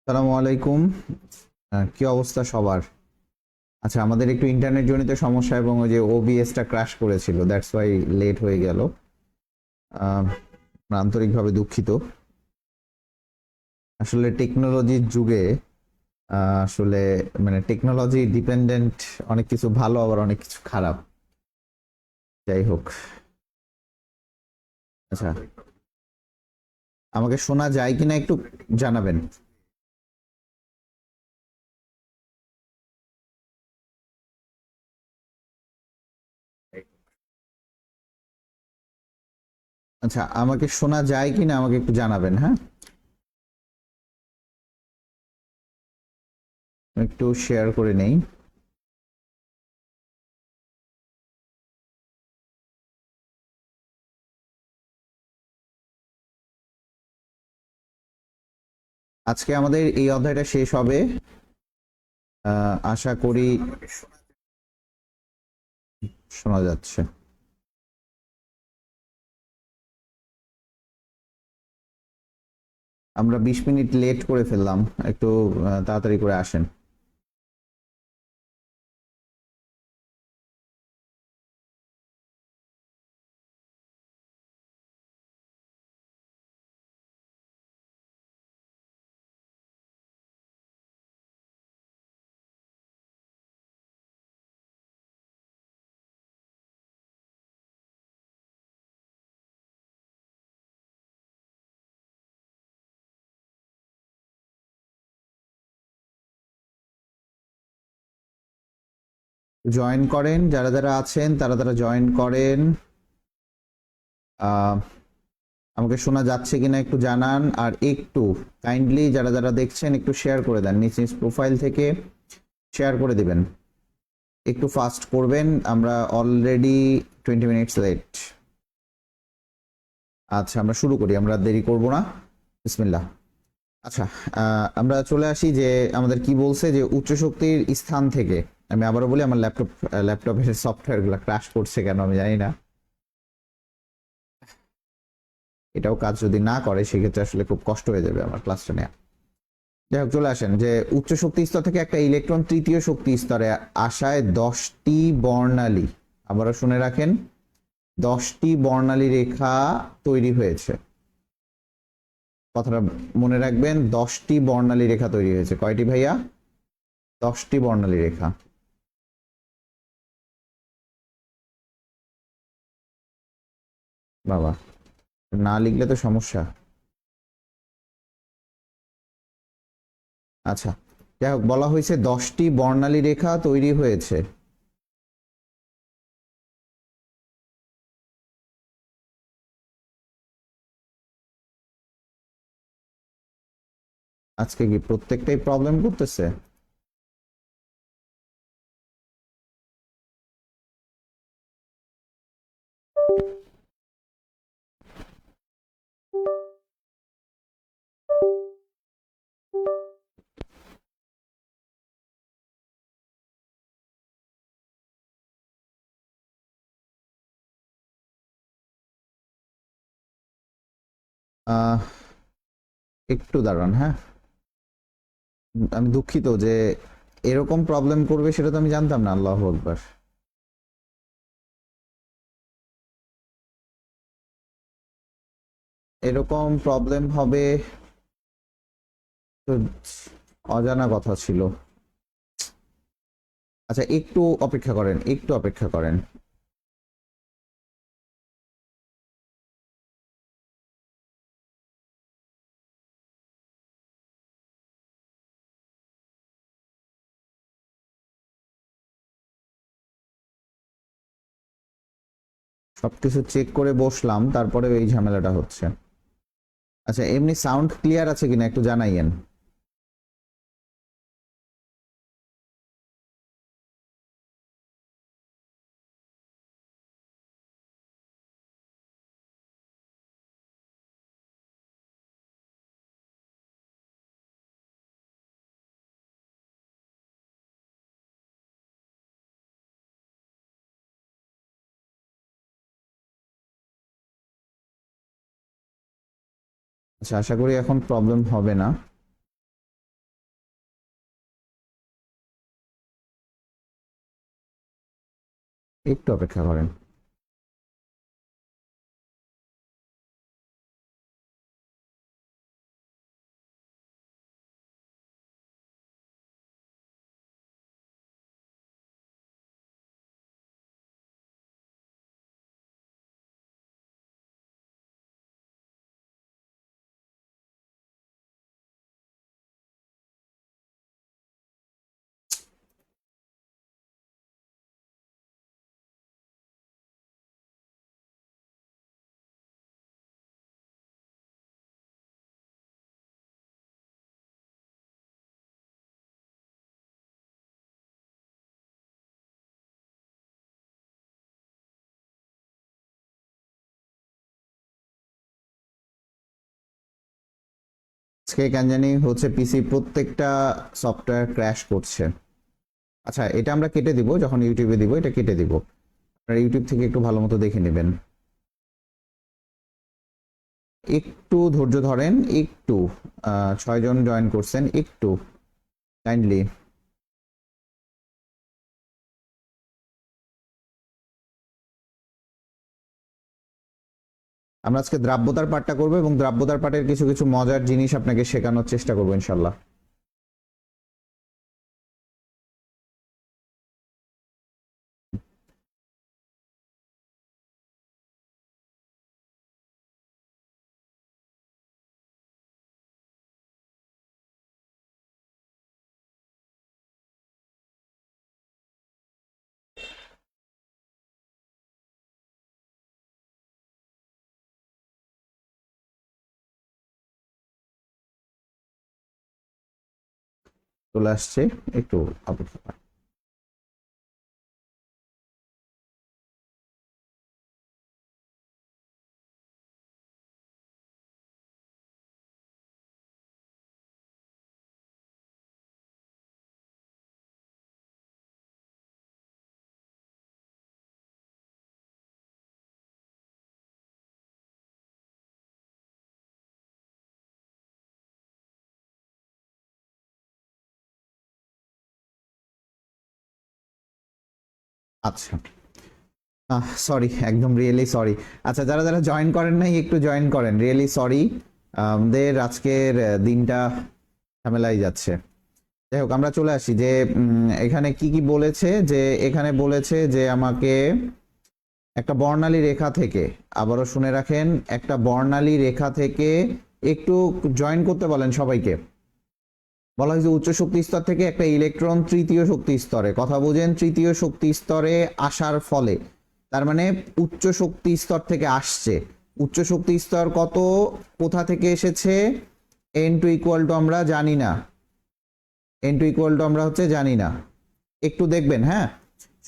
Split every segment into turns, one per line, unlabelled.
সালামু আলাইকুম। কি অবস্থা সবার? আচ্ছা, আমাদের একটু ইন্টারনেট জনিত সমস্যা এবং ওই যে ওবিএসটা ক্র্যাশ করেছিল, দ্যাটস ওয়াই লেট হয়ে গেল। আহ, আন্তরিকভাবে দুঃখিত। আসলে টেকনোলজির যুগে আসলে মানে টেকনোলজি ডিপেন্ডেন্ট অনেক কিছু ভালো, আবার অনেক কিছু খারাপ। যাই হোক। আচ্ছা, আমাকে শোনা যায় কিনা একটু জানাবেন। আচ্ছা, আমাকে শোনা যায় কিনা আমাকে একটু জানাবেন, হ্যাঁ। একটু শেয়ার করে নেই। আজকে আমাদের এই অধ্যায়টা শেষ হবে। আশা করি শোনা যাচ্ছে। আমরা 20 মিনিট লেট করে ফেললাম, একটু তাড়াতাড়ি করে আসেন। জয়েন করেন, যারা যারা আছেন তারা তারা জয়েন করেন। আহ, আমাকে শোনা যাচ্ছে কিনা একটু জানান, আর একটু কাইন্ডলি যারা যারা দেখছেন একটু শেয়ার করে দেন, নিজ নিজ প্রোফাইল থেকে শেয়ার করে দিবেন। একটু ফাস্ট করবেন, আমরা অলরেডি 20 মিনিটস লেট। আচ্ছা, আমরা শুরু করি, আমরা দেরি করব না। বিসমিল্লাহ। আচ্ছা, আমরা চলে আসি যে আমাদের কি বলছে যে উচ্চ শক্তির স্থান থেকে। আমি আবারও বলি, আমার ল্যাপটপের সফটওয়্যারগুলো ক্র্যাশ করছে কেন আমি জানি না। এটাও কাজ যদি না করে সেক্ষেত্রে আসলে খুব কষ্ট হয়ে যাবে আমার ক্লাসটা নেওয়া। যাই হোক, চলে আসেন যে উচ্চ শক্তি স্তর থেকে একটা ইলেকট্রন তৃতীয় শক্তি স্তরে আসায় 10টি বর্ণালী, আবারও শুনে রাখেন, 10টি বর্ণালী রেখা তৈরি হয়েছে। কথাটা মনে রাখবেন, 10টি বর্ণালী রেখা তৈরি হয়েছে। কয়টি ভাইয়া? 10টি বর্ণালী রেখা। বাবা, না লিখলে তো সমস্যা। আচ্ছা, যাই হোক, বলা হয়েছে 10টি বর্ণালী রেখা তৈরি হয়েছে। আজকে কি প্রত্যেকটাই প্রবলেম করতেছে? আহ একটু দাঁড়ান, হ্যাঁ। আমি দুঃখিত যে এরকম প্রবলেম করবে, সেটা তো আমি জানতাম না। আল্লাহু আকবার। এরকম প্রবলেম হবে তো অজানা কথা ছিল। আচ্ছা, একটু অপেক্ষা করেন, একটু অপেক্ষা করেন। সবকিছু চেক করে বসলাম, তারপরে এই ঝামেলাটা হচ্ছে। আচ্ছা, এমনি সাউন্ড ক্লিয়ার আছে কিনা একটু জানাইয়েন। আচ্ছা, আশা করি এখন প্রবলেম হবে না। একটু অপেক্ষা করেন। আজকে কেন জানি হচ্ছে পিসি প্রত্যেকটা সফটওয়্যার ক্র্যাশ করছে। আচ্ছা, এটা আমরা কেটে দিব, যখন ইউটিউবে দিব এটা কেটে দিব, আপনারা ইউটিউব থেকে একটু ভালো মতো দেখে নেবেন। একটু ধৈর্য ধরেন, একটু 6 জন জয়েন করছেন, একটু কাইন্ডলি। আমরা আজকে দ্রাব্যতার পাঠটা করবো এবং দ্রাব্যতার পাঠের কিছু কিছু মজার জিনিস আপনাকে শেখানোর চেষ্টা করবো ইনশাল্লাহ। চলে আসছে, একটু অপেক্ষা করেন। আচ্ছা, সরি, একদম রিয়েলি সরি। আচ্ছা, যারা যারা জয়েন করেন নাই একটু জয়েন করেন, রিয়েলি সরি। আমাদের আজকের দিনটা ঝামেলাই যাচ্ছে। যাই হোক, আমরা চলে আসি যে এখানে কি কি বলেছে, যে এখানে বলেছে যে আমাকে একটা বর্ণালী রেখা থেকে, আবারও শুনে রাখেন, একটা বর্ণালী রেখা থেকে একটু জয়েন করতে বলেন সবাইকে। বলা হয়েছে উচ্চ শক্তি স্তর থেকে একটা ইলেকট্রন তৃতীয় শক্তি স্তরে, কথা বুঝেন, তৃতীয় শক্তি স্তরে আসার ফলে, তার মানে উচ্চ শক্তি স্তর থেকে আসছে। উচ্চ শক্তি স্তর কত, কোথা থেকে এসেছে, n2 ইকুয়াল টু আমরা জানি না, n2 ইকুয়াল টু আমরা হচ্ছে জানি না। একটু দেখবেন, হ্যাঁ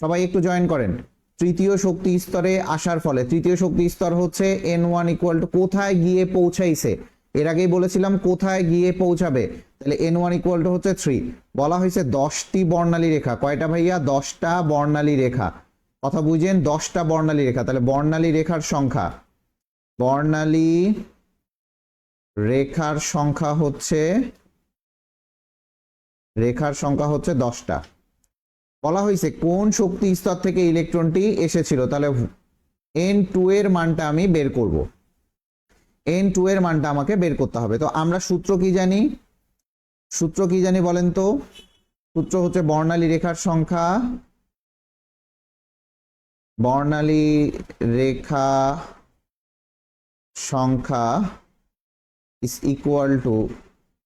সবাই একটু জয়েন করেন। তৃতীয় শক্তি স্তরে আসার ফলে, তৃতীয় শক্তি স্তর হচ্ছে n1 ইকুয়াল টু কোথায় গিয়ে পৌঁছাইছে, এর আগেই বলেছিলাম কোথায় গিয়ে পৌঁছাবে, তাহলে n1 ইকুয়াল টু হচ্ছে 3। বলা হয়েছে 10টি বর্ণালী রেখা, কয়টা ভাইয়া, 10টা বর্ণালী রেখা, কথা বুঝেন, 10টা বর্ণালী রেখা। তাহলে বর্ণালী রেখার সংখ্যা, বর্ণালী রেখার সংখ্যা হচ্ছে, রেখার সংখ্যা হচ্ছে 10টা। বলা হয়েছে কোন শক্তি স্তর থেকে ইলেকট্রনটি এসেছিল, তাহলে n2 এর মানটা আমি বের করব, n2 এর মানটা আমাকে বের করতে হবে। তো আমরা সূত্র কি জানি, সূত্র কি জানি বলেন তো, সূত্র হচ্ছে বর্ণালী রেখার সংখ্যা, বর্ণালী রেখা সংখ্যা is equal to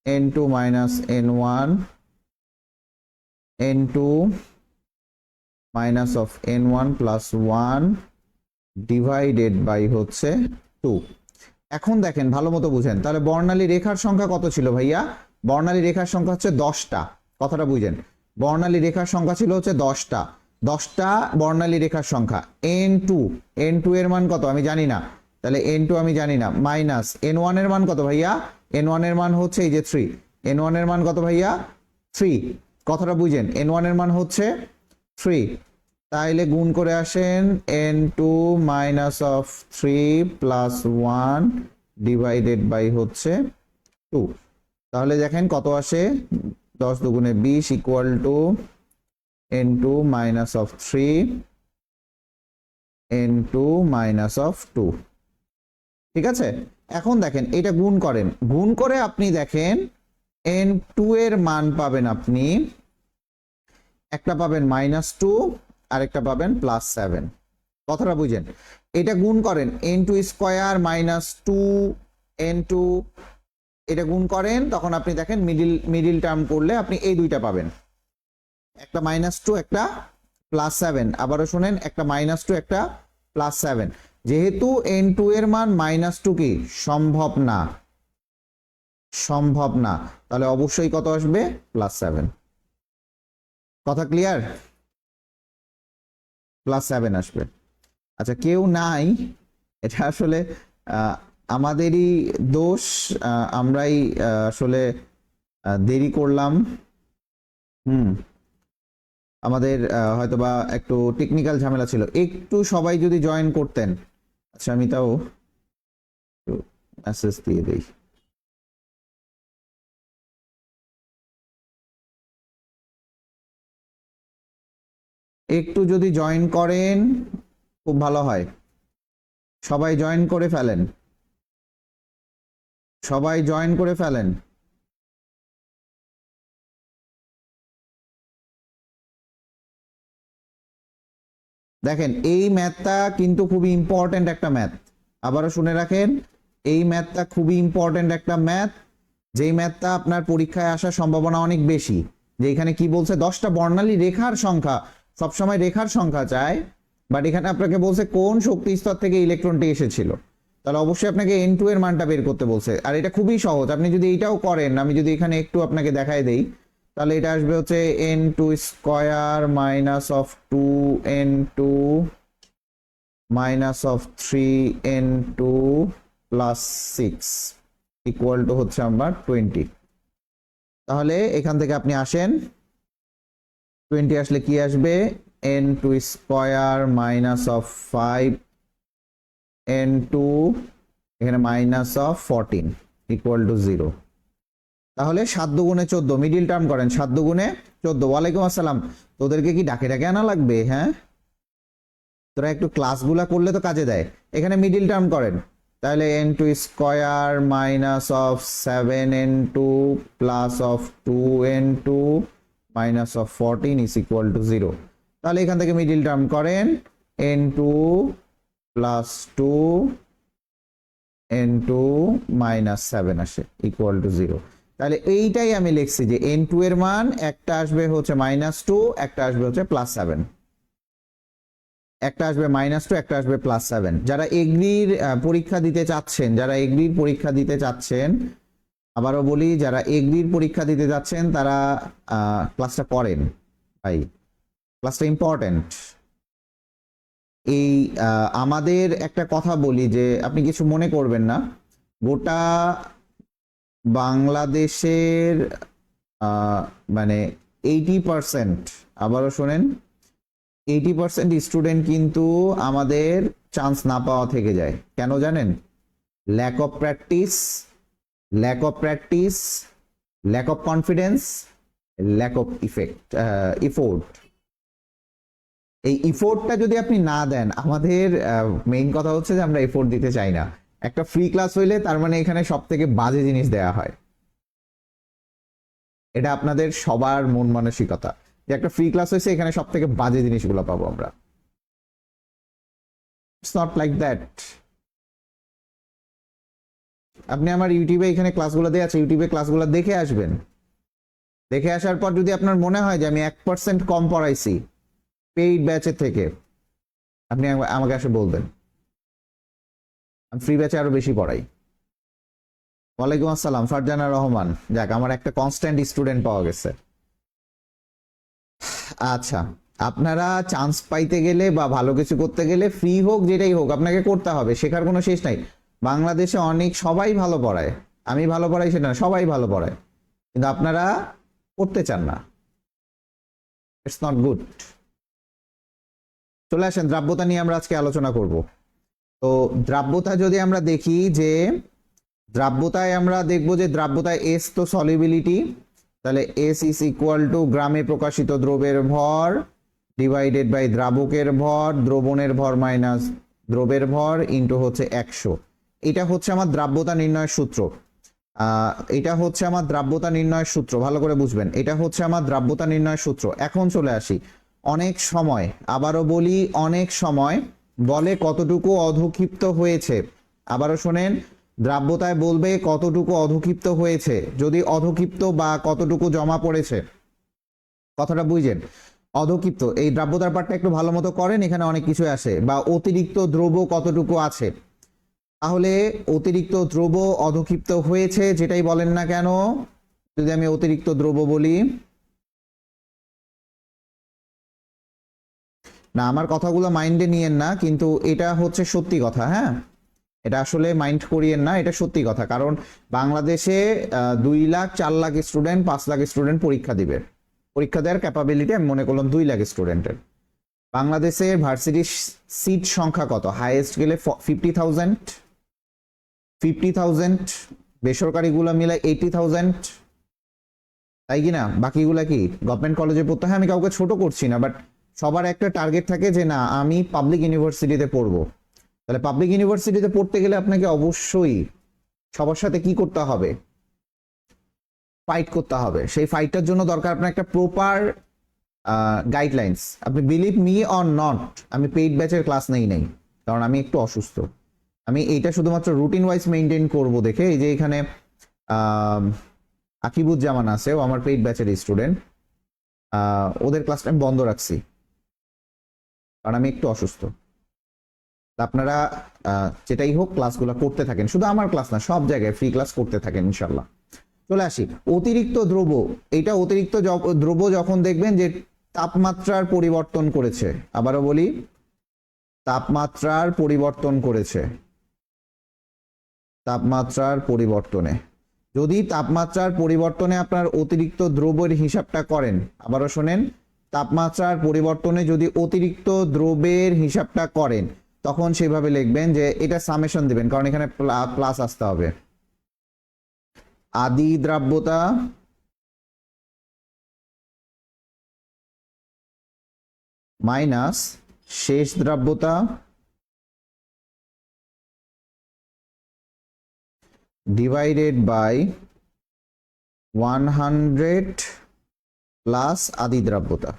n2 minus n1, n2 minus of n1 plus 1 divided by হচ্ছে 2। এখন দেখেন ভালো মতো বুঝেন, তাহলে বর্ণালী রেখার সংখ্যা কত ছিল ভাইয়া, বর্ণালী রেখার সংখ্যা হচ্ছে 10টা, কথাটা বুঝেন, বর্ণালী রেখার সংখ্যা ছিল হচ্ছে 10টা, 10টা বর্ণালী রেখার সংখ্যা। n2 এর মান কত আমি জানি না, তাহলে n2 আমি জানি না, মাইনাস n1 এর মান কত ভাইয়া, n1 এর মান হচ্ছে এই যে 3, n1 এর মান কত ভাইয়া 3, কথাটা বুঝেন, n1 এর মান হচ্ছে 3। তাইলে গুণ করে আসেন n2 minus of 3 plus 1 divided by হচ্ছে 2। তাহলে দেখেন কত আসে, 10 দুগুণে 20 equal to n2 minus of 3 n2 minus of 2। ঠিক আছে, এখন দেখেন এটা গুণ করেন, গুণ করে আপনি দেখেন n2 এর মান পাবেন আপনি, একটা পাবেন -2 আর একটা পাবেন +7। কথাটা বুঝেন, এটা গুণ করেন n2 স্কয়ার -2 n2, এটা গুণ করেন তখন আপনি দেখেন মিডিল টার্ম করলে আপনি এই দুইটা পাবেন, একটা -2 একটা +7। আবারও শুনেন, একটা -2 একটা +7। যেহেতু n2 এর মান -2 কি সম্ভব না, সম্ভব না, তাহলে অবশ্যই কত আসবে +7। কথা ক্লিয়ার? +7 আসবে। আচ্ছা, কেউ নাই, এটা আসলে আমাদেরই দোষ, আমরাই আসলে দেরি করলাম। আমাদের হয়তোবা একটু টেকনিক্যাল ঝামেলা ছিল, একটু সবাই যদি জয়েন করতেন। আচ্ছা, আমি তাও মেসেজ দিয়ে দিই। একটু যদি জয়েন করেন খুব ভালো হয়, সবাই জয়েন করে ফেলেন, সবাই জয়েন করে ফেলেন। দেখেন এই ম্যাথটা কিন্তু খুবই ইম্পর্টেন্ট একটা ম্যাথ, আবারও শুনে রাখেন, এই ম্যাথটা খুবই ইম্পর্টেন্ট একটা ম্যাথ, যেই ম্যাথটা আপনার পরীক্ষায় আসার সম্ভাবনা অনেক বেশি। যে এখানে কি বলছে, 10টা বর্ণালী রেখার সংখ্যা, সবসময় রেখার সংখ্যা চায়, বাট এখানে আপনাকে বলছে কোন শক্তি স্তর থেকে ইলেকট্রনটি এসেছিল, তাহলে অবশ্যই আপনাকে n2 এর মানটা বের করতে বলছে। আর এটা খুবই সহজ, আপনি যদি এইটাও করেন, আমি যদি এখানে একটু আপনাকে দেখাই দেই, তাহলে এটা আসবে হচ্ছে n2 square minus of 2n2 minus of 3n2 plus 6 equal to হচ্ছে আমার 20। তাহলে এখান থেকে আপনি আসেন, 20 আসলে কি আসবে, n2 square minus of 5n2 এখানে মাইনাস অফ 14 ইকুয়াল টু 0। তাহলে 7 দুগুণে 14, মিডিল টার্ম করেন, 7 দুগুণে 14। ওয়ালাইকুম আসসালাম, তোদেরকে কি ডাকে ডাকে আনা লাগবে? হ্যাঁ, তোরা একটু ক্লাসগুলা করলে তো কাজে দেয়। এখানে মিডিল টার্ম করেন, তাহলে n2 square minus of 7n2 plus of 2n2 minus of 14 is equal two 0। তাহলে এখান থেকে মিডিল টার্ম করেন, n2 প্লাস 2 n2 মাইনাস 7 আসে ইকুয়াল টু 0। তাহলে এইটাই আমি লিখছি যে n2 এর মান একটা আসবে হচ্ছে -2, একটা আসবে হচ্ছে +7, একটা আসবে -2, একটা আসবে +7। যারা এগ্রির পরীক্ষা দিতে চাচ্ছেন, যারা এগ্রির পরীক্ষা দিতে চাচ্ছেন, আবারও বলি, যারা এগ্রির পরীক্ষা দিতে যাচ্ছেন তারা ক্লাসটা করেন ভাই, ক্লাসটা ইম্পর্টেন্ট। এই আমাদের একটা কথা বলি, যে আপনি কিছু মনে করবেন না, গোটা বাংলাদেশের মানে 80%, আবারও শোনেন, 80% স্টুডেন্ট কিন্তু আমাদের চান্স না পাওয়া থেকে যায়। কেন জানেন? Lack of practice, lack of practice, lack of confidence, lack of effort. এই ইফোর্টটা যদি আপনি না দেন, আমাদের মেইন কথা হচ্ছে যে আমরা এফোর্ট দিতে চাই না। একটা ফ্রি ক্লাস হইলে তার মানে এখানে সব থেকে বাজে জিনিস দেয়া হয়, এটা আপনাদের সবার মন মানসিকতা, যে একটা ফ্রি ক্লাস হয়েছে এখানে সব থেকে বাজে জিনিসগুলো পাবো আমরা। It's not like that. আপনি আমার ইউটিউবে এখানে ক্লাসগুলো দেওয়া আছে, ইউটিউবে ক্লাসগুলো দেখে আসবেন, দেখে আসার পর যদি আপনার মনে হয় যে আমি 1% কম পড়াইছি পেইড ব্যাচের থেকে, আপনি আমাকে এসে বলবেন, আমি ফ্রি ব্যাচে আরো বেশি পড়াই। ওয়ালাইকুম আসসালাম ফারজানা রহমান, যাক আমার একটা কনস্ট্যান্ট স্টুডেন্ট পাওয়া গেছে। আচ্ছা, আপনারা চান্স পাইতে গেলে বা ভালো কিছু করতে গেলে ফ্রি হোক যেটাই হোক আপনাকে করতে হবে, শেখার কোনো শেষ নাই। বাংলাদেশে অনেক সবাই ভালো পড়ায়, আমি ভালো পড়াই সেটা না, সবাই ভালো পড়ায়, কিন্তু আপনারা করতে চান না। It's not good. চলে আসেন, দ্রাব্যতা নিয়ে আমরা আজকে আলোচনা করব। তো দ্রাব্যতা যদি আমরা দেখি, যে দ্রাব্যতায় আমরা দেখব যে দ্রাব্যতায় এস তো সলিবিলিটি, তাহলে এস ইজ ইকুয়াল টু গ্রামে প্রকাশিত দ্রব্যের ভর ডিভাইডেড বাই দ্রাবকের ভর, দ্রবণের ভর মাইনাস দ্রবের ভর ইন্টু হচ্ছে 100। এটা হচ্ছে আমার দ্রাব্যতা নির্ণয়ের সূত্র। এটা হচ্ছে আমার দ্রাব্যতা নির্ণয়ের সূত্র, ভালো করে বুঝবেন, এটা হচ্ছে আমার দ্রাব্যতা নির্ণয়ের সূত্র। এখন চলে আসি, অনেক সময়, আবারও বলি, অনেক সময় বলে কতটুকু অধক্ষিপ্ত হয়েছে। আবারও শোনেন, দ্রাব্যতায় বলবে কতটুকু অধক্ষিপ্ত হয়েছে, যদি অধক্ষিপ্ত বা কতটুকু জমা পড়েছে, কথাটা বুঝছেন? অধক্ষিপ্ত এই দ্রাব্যতার পার্টটা একটু ভালো মতো করেন, এখানে অনেক কিছু আসে, বা অতিরিক্ত দ্রব্য কতটুকু আছে। তাহলে অতিরিক্ত দ্রব্য অধক্ষিপ্ত হয়েছে যেটাই বলেন না কেন, যদি আমি অতিরিক্ত দ্রব্য বলি, না আমার কথাগুলো মাইন্ডে নিয়েন না, কিন্তু এটা হচ্ছে সত্যি কথা। হ্যাঁ, এটা আসলে মাইন্ড করিয়েন না, এটা সত্যি কথা। কারণ বাংলাদেশে 2 লাখ 4 লাখ স্টুডেন্ট, 5 লাখ স্টুডেন্ট পরীক্ষা দিবে। পরীক্ষা দেওয়ার ক্যাপাবিলিটি আমি মনে করলাম 2 লাখ স্টুডেন্টের। বাংলাদেশের ভার্সিটি সিট সংখ্যা কত? হাইয়েস্ট গেলে 50,000, বেসরকারিগুলো মিলে 80,000, তাই কি না? বাকিগুলা কি গভর্নমেন্ট কলেজে পড়তে হয়? আমি কাউকে ছোট করছি না, বাট সবার একটা টার্গেট থাকে যে না আমি পাবলিক ইউনিভার্সিটিতে পড়বো। তাহলে পাবলিক ইউনিভার্সিটিতে পড়তে গেলে আপনাকে অবশ্যই সবার সাথে কি করতে হবে? ফাইট করতে হবে। সেই ফাইটটার জন্য দরকার আপনার একটা প্রপার গাইডলাইন্স। আপনি বিলিভ মি অর নট, আমি পেইড ব্যাচের ক্লাস নেই, কারণ আমি একটু অসুস্থ। আমি এইটা শুধুমাত্র রুটিন ওয়াইজ মেনটেন করব দেখে, এই যে এখানে আকিবুজ্জামান আছে, ও আমার পেইড ব্যাচের স্টুডেন্ট, ওদের ক্লাসটা আমি বন্ধ রাখছি কারণ আমি একটু অসুস্থ। আপনারা যেটাই হোক ক্লাসগুলো করতে থাকেন, শুধু আমার ক্লাস না, সব জায়গায় ফ্রি ক্লাস করতে থাকেন ইনশাল্লাহ। চলে আসি, অতিরিক্ত দ্রব্য। এটা অতিরিক্ত দ্রব্য যখন দেখবেন যে তাপমাত্রার পরিবর্তন করেছে, আবারও বলি, তাপমাত্রার পরিবর্তন করেছে, তাপমাত্রার পরিবর্তনে, যদি তাপমাত্রার পরিবর্তনে আপনার অতিরিক্ত দ্রব্যের হিসাবটা করেন, আবারও শোনেন, তাপমাত্রার পরিবর্তনে যদি অতিরিক্ত দ্রব্যের হিসাবটা করেন, তখন সেভাবে লিখবেন যে এটা সামেশন দিবেন, কারণ এখানে প্লাস আসতে হবে। আদি দ্রাব্যতা মাইনাস শেষ দ্রাব্যতা ডিভাইডেড বাই 100 প্লাস আদি দ্রাব্যতা।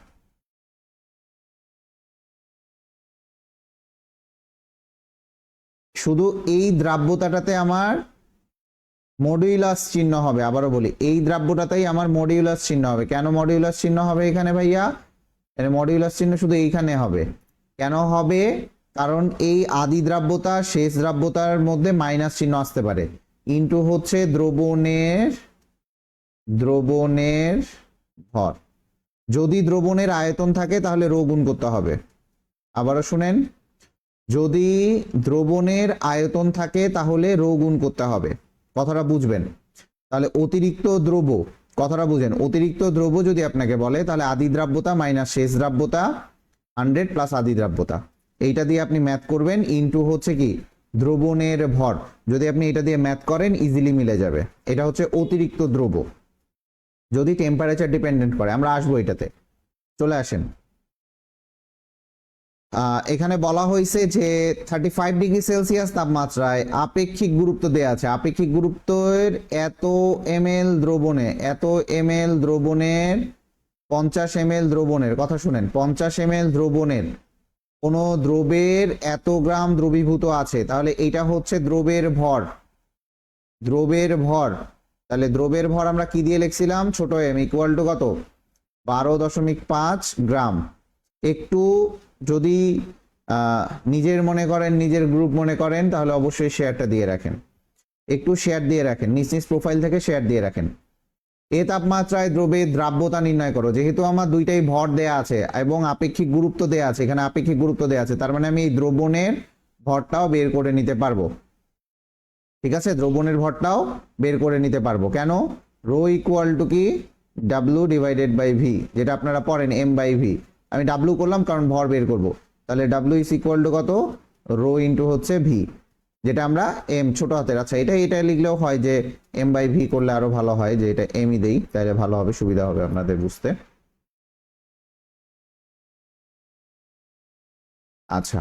শুধু এই দ্রাব্যতাটাতে আমার মডিউলাস চিহ্ন হবে, আবারও বলি, এই দ্রাব্যটাতেই আমার মডিউলাস চিহ্ন হবে। কেন মডিউলাস চিহ্ন হবে এখানে ভাইয়া? মডিউলাস চিহ্ন শুধু এইখানে হবে। কেন হবে? কারণ এই আদি দ্রাব্যতা শেষ দ্রাব্যতার মধ্যে মাইনাস চিহ্ন আসতে পারে, ইন্টু হচ্ছে দ্রবণের ভর। যদি দ্রবণের আয়তন থাকে তাহলে রো গুণ করতে হবে। আবারও শুনেন, যদি দ্রবণের আয়তন থাকে তাহলে রো গুণ করতে হবে, কথাটা বুঝবেন। তাহলে অতিরিক্ত দ্রব্য, কথাটা বুঝেন, অতিরিক্ত দ্রব্য যদি আপনাকে বলে তাহলে আদি দ্রাব্যতা মাইনাস শেষ দ্রাব্যতা 100 প্লাস আদি দ্রাব্যতা, এইটা দিয়ে আপনি ম্যাথ করবেন, ইন্টু হচ্ছে কি দ্রবণের ভর। যদি আপনি এটা দিয়ে ম্যাথ করেন ইজিলি মিলে যাবে। এটা হচ্ছে অতিরিক্ত দ্রব্য যদি টেম্পারেচার ডিপেন্ডেন্ট করে। আমরা আসবো এটাতে, চলে আসেন। এখানে বলা হয়েছে যে 35 ডিগ্রি সেলসিয়াস তাপমাত্রায় আপেক্ষিক গুরুত্ব দেয়া আছে। আপেক্ষিক গুরুত্বের এত ml দ্রবণের 50 ml দ্রবণের কথা শুনেন, 50 ml দ্রবণের কোন দ্রবের এত গ্রাম দ্রবীভূত আছে, তাহলে এটা হচ্ছে দ্রবের ভর। তাহলে দ্রবের ভর আমরা কি দিয়ে লিখছিলাম? ছোট m ইকুয়াল টু কত? 12.5 গ্রাম। একটু যদি নিজের মনে করেন, নিজের গ্রুপ মনে করেন, তাহলে অবশ্যই শেয়ারটা দিয়ে রাখেন, একটু শেয়ার দিয়ে রাখেন, নিজ নিজ প্রোফাইল থেকে শেয়ার দিয়ে রাখেন। এ তাপমাত্রায় দ্রবের দ্রাব্যতা নির্ণয় করো। যেহেতু আমার দুইটাই ভর দেয়া আছে এবং আপেক্ষিক গুরুত্ব দেয়া আছে, এখানে আপেক্ষিক গুরুত্ব দেয়া আছে, তার মানে আমি এই দ্রবণের ভরটাও বের করে নিতে পারবো। ঠিক আছে, দ্রবণের ভরটাও বের করে নিতে পারবো। কেন? রো ইকুয়াল টু কি? ডাব্লিউ ডিভাইডেড বাই ভি, যেটা আপনারা পড়েন এম বাই ভি। আমি ডাব্লিউ করলাম কারণ ভর বের করব, তাহলে ডাব্লিউ ইজ ইকুয়াল টু কত? রো ইন্টু হচ্ছে ভি, যেটা আমরা এম ছোট হাতের। আচ্ছা, এটা লিখলেও হয় যে এম বাই ভি করলে আরো ভালো হয়, যে এটা এমই দেই, তাহলে ভালো হবে, সুবিধা হবে আপনাদের বুঝতে। আচ্ছা,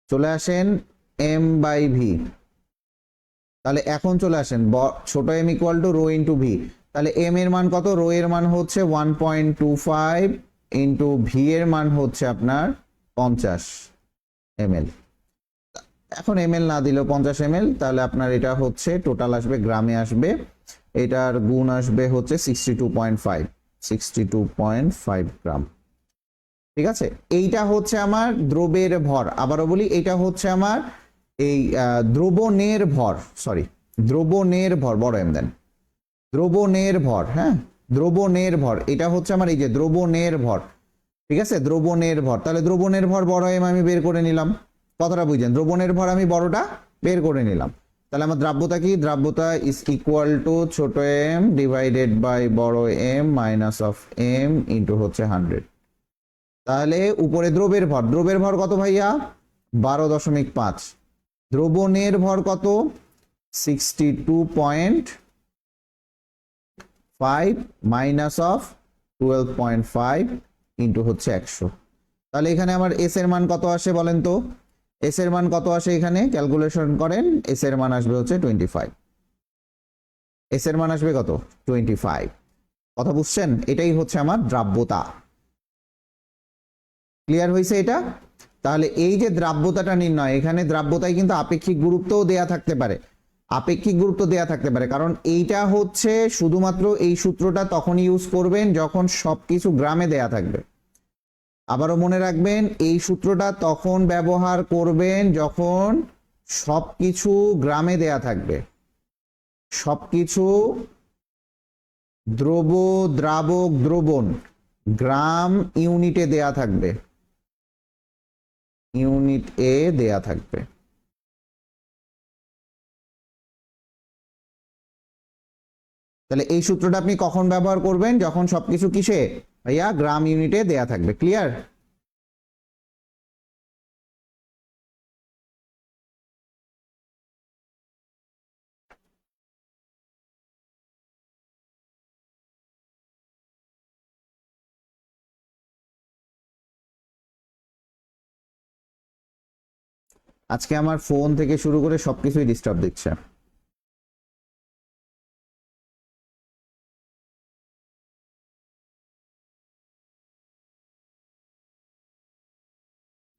চলে আসেন এম বাই ভি। তাহলে এখন চলে আসেন ছোট M equal to rho into V. তাহলে এম এর মান কত? রো এর মান হচ্ছে 1.25 ইন্টু ভি এর মান হচ্ছে আপনার 50 ml। এখন ml না দিলেও 50 ml, তাহলে আপনার এটা হচ্ছে টোটাল আসবে, গ্রামে আসবে, এটার গুণ আসবে হচ্ছে 62.5 গ্রাম। ঠিক আছে, এইটা হচ্ছে আমার দ্রবের ভর। আবারও বলি, এটা হচ্ছে আমার এই দ্রবণের ভর, সরি দ্রবণের ভর, বড় এম দেন, দ্রবণের ভর। হ্যাঁ, দ্রবণের ভর, এটা হচ্ছে আমার এই যে দ্রবণের ভর। ঠিক আছে, দ্রবণের ভর, তাহলে দ্রবণের ভর বড় এম আমি বের করে নিলাম। কথাটা বুঝছেন? দ্রবণের ভর আমি বড়টা বের করে নিলাম। তাহলে আমার দ্রাব্যতা কি? দ্রাব্যতা ইজ ইকুয়াল টু ছোট এম ডিভাইডেড বাই বড় M minus of M into হচ্ছে 100। তাহলে উপরে দ্রবের ভর, দ্রবের ভর কত ভাইয়া? 12.5। দ্রবণের ভর কত? 62.5 মাইনাস অফ 12.5 ইন্টু হচ্ছে 100। তাহলে এখানে আমার এস এর মান কত আসে বলেন তো? এস এর মান কত আসে এখানে? ক্যালকুলেশন করেন। এস এর মান আসবে হচ্ছে 25। এস এর মান আসবে কত? 25। কথা বুঝছেন? এটাই হচ্ছে আমার দ্রাব্যতা। ক্লিয়ার হয়েছে এটা? তাহলে এই যে দ্রাব্যতাটা নির্ণয়, এখানে দ্রাব্যতায় কিন্তু আপেক্ষিক গুরুত্বও দেয়া থাকতে পারে, আপেক্ষিক গুরুত্ব দেয়া থাকতে পারে, কারণ এইটা হচ্ছে শুধুমাত্র এই সূত্রটা তখন ইউজ করবেন যখন সবকিছু গ্রামে দেয়া থাকবে। আবারও মনে রাখবেন, এই সূত্রটা তখন ব্যবহার করবেন যখন সবকিছু গ্রামে দেয়া থাকবে, সবকিছু দ্রব, দ্রাবক, দ্রবণ গ্রাম ইউনিটে দেয়া থাকবে, ইউনিট এ দেয়া থাকবে। তাহলে এই সূত্রটা আপনি কখন ব্যবহার করবেন? যখন সবকিছু কিসে ভাইয়া? গ্রাম ইউনিটে দেয়া থাকবে। ক্লিয়ার? আজকে আমার ফোন থেকে শুরু করে সবকিছুই ডিস্টার্ব দিচ্ছে।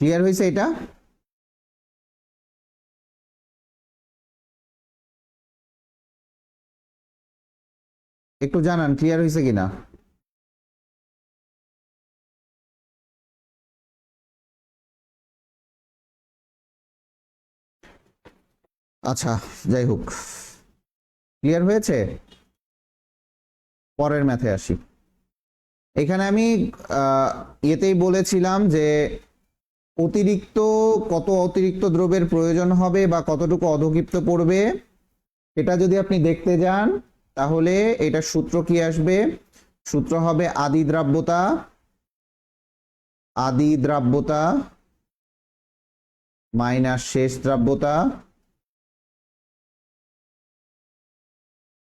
ক্লিয়ার হয়েছে এটা? একটু জানান ক্লিয়ার হয়েছে কিনা। আচ্ছা, যাই হোক, ক্লিয়ার হয়েছে। পরের ম্যাথে আসি। এখানে আমি ইয়েতেই বলেছিলাম যে অতিরিক্ত কত অতিরিক্ত দ্রব্যের প্রয়োজন হবে বা কতটুকু অধঃক্ষিপ্ত পড়বে, এটা যদি আপনি দেখতে যান তাহলে এটা সূত্র কি আসবে? সূত্র হবে আদি দ্রাব্যতা, আদি দ্রাব্যতা মাইনাস শেষ দ্রাব্যতা,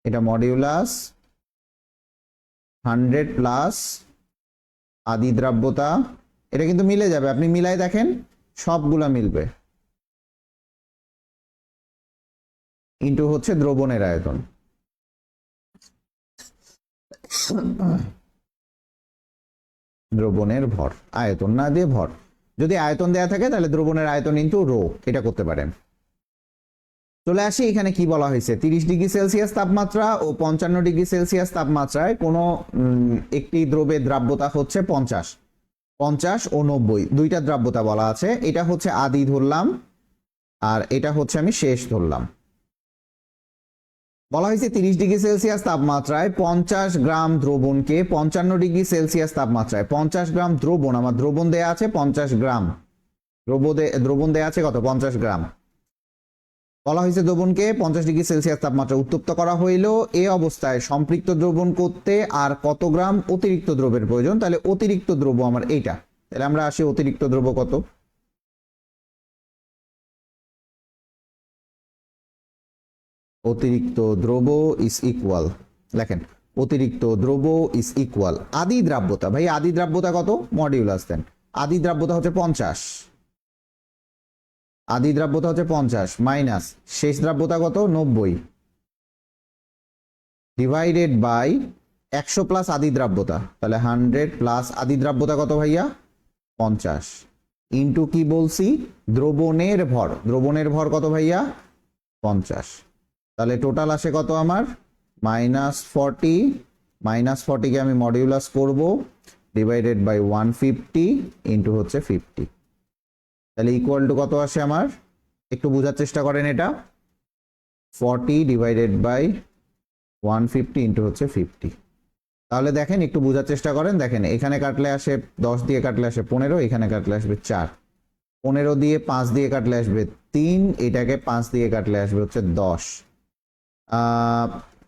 এটা মডিউলাস 100 প্লাস আদি দ্রাব্যতা। এটা কিন্তু মিলে যাবে, আপনি মিলাই দেখেন, সবগুলা মিলবে, ইন্টু হচ্ছে দ্রবণের আয়তন। দ্রবণের ভর, আয়তন না দিয়ে ভর। যদি আয়তন দেয়া থাকে তাহলে দ্রবণের আয়তন ইন্টু রো, এটা করতে পারেন। চলে আসি এখানে কি বলা হয়েছে। 30 ডিগ্রি সেলসিয়াস তাপমাত্রা ও 55 ডিগ্রি সেলসিয়াস তাপমাত্রায় কোনো একটি দ্রবের দ্রাব্যতা হচ্ছে 50 ও 90, দুইটা দ্রাব্যতা বলা আছে। এটা হচ্ছে আদি ধরলাম আর এটা হচ্ছে আমি শেষ ধরলাম। বলা হয়েছে 30 ডিগ্রি সেলসিয়াস তাপমাত্রায় 50 গ্রাম দ্রবণকে 55 ডিগ্রি সেলসিয়াস তাপমাত্রায় 50 গ্রাম দ্রবণ, আমার দ্রবণ দেয়া আছে 50 গ্রাম, দ্রবণ দেয়া আছে কত? 50 গ্রাম। বলা হয়েছে দ্রবণকে 50 ডিগ্রি সেলসিয়াস তাপমাত্রায় উত্তপ্ত করা হইলেও এ অবস্থায় সম্পৃক্ত দ্রবণ করতে আর কত গ্রাম অতিরিক্ত দ্রব্যের প্রয়োজন? তাহলে অতিরিক্ত দ্রব্য আমার এইটা। তাহলে আমরা আসি অতিরিক্ত দ্রব্য কত। অতিরিক্ত দ্রব্য ইজ ইকুয়াল, লেখেন অতিরিক্ত দ্রব্য ইজ ইকুয়াল আদি দ্রাব্যতা। ভাই আদি দ্রাব্যতা কত? মডিউলাস দেন। আদি দ্রাব্যতা হচ্ছে 50, আদি দ্রাব্যতা হচ্ছে 50 মাইনাস শেষ দ্রাব্যতা কত 90 ডিভাইডেড বাই 100 প্লাস আদি দ্রাব্যতা, তাহলে 100 প্লাস আদি দ্রাব্যতা কত ভাইয়া 50 ইন্টু কি বলছি দ্রবণের ভর, দ্রবণের ভর কত ভাইয়া 50, তাহলে টোটাল আসে কত আমার -40, -40 কে আমি মডিউলাস করব ডিভাইডেড বাই 150 ইন্টু হচ্ছে 50, তাহলে ইকুয়াল টু কত আসে আমার, একটু বোঝার চেষ্টা করেন এটা, 40 ডিভাইডেড বাই 150 ইন্টু হচ্ছে 50, তাহলে দেখেন একটু বোঝার চেষ্টা করেন, দেখেন এখানে কাটলে আসে 10 দিয়ে কাটলে আসে 15, এখানে কাটলে আসবে 4, 15 দিয়ে 5 দিয়ে কাটলে আসবে 3, এটাকে 5 দিয়ে কাটলে আসবে হচ্ছে 10,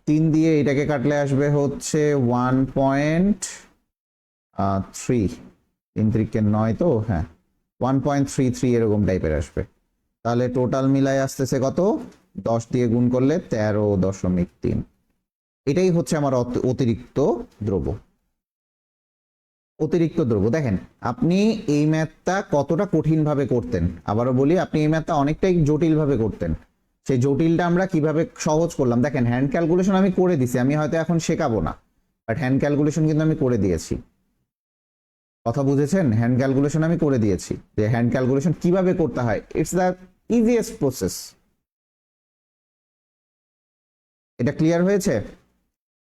3 দিয়ে এটাকে কাটলে আসবে হচ্ছে 1.3, 3 3 9 তো হ্যাঁ 1.33 এরকম টাইপের আসবে, তাহলে টোটাল মিলাই আসতেছে কত 10 দিয়ে গুণ করলে 13.3, এটাই হচ্ছে আমার অতিরিক্ত দ্রব্য। অতিরিক্ত দ্রব্য দেখেন আপনি এই ম্যাথটা কতটা কঠিন ভাবে করতেন, আবারও বলি আপনি এই ম্যাথটা অনেকটাই জটিল ভাবে করতেন, সেই জটিলটা আমরা কিভাবে সহজ করলাম দেখেন, হ্যান্ড ক্যালকুলেশন আমি করে দিছি, আমি হয়তো এখন শেখাবো না বাট হ্যান্ড ক্যালকুলেশন কিন্তু আমি করে দিয়েছি, কথা বুঝেছেন, হ্যান্ড ক্যালকুলেশন আমি করে দিয়েছি, যে হ্যান্ড ক্যালকুলেশন কিভাবে করতে হয়, ইটস দ্য ইজিয়েস্ট প্রসেস। এটা ক্লিয়ার হয়েছে?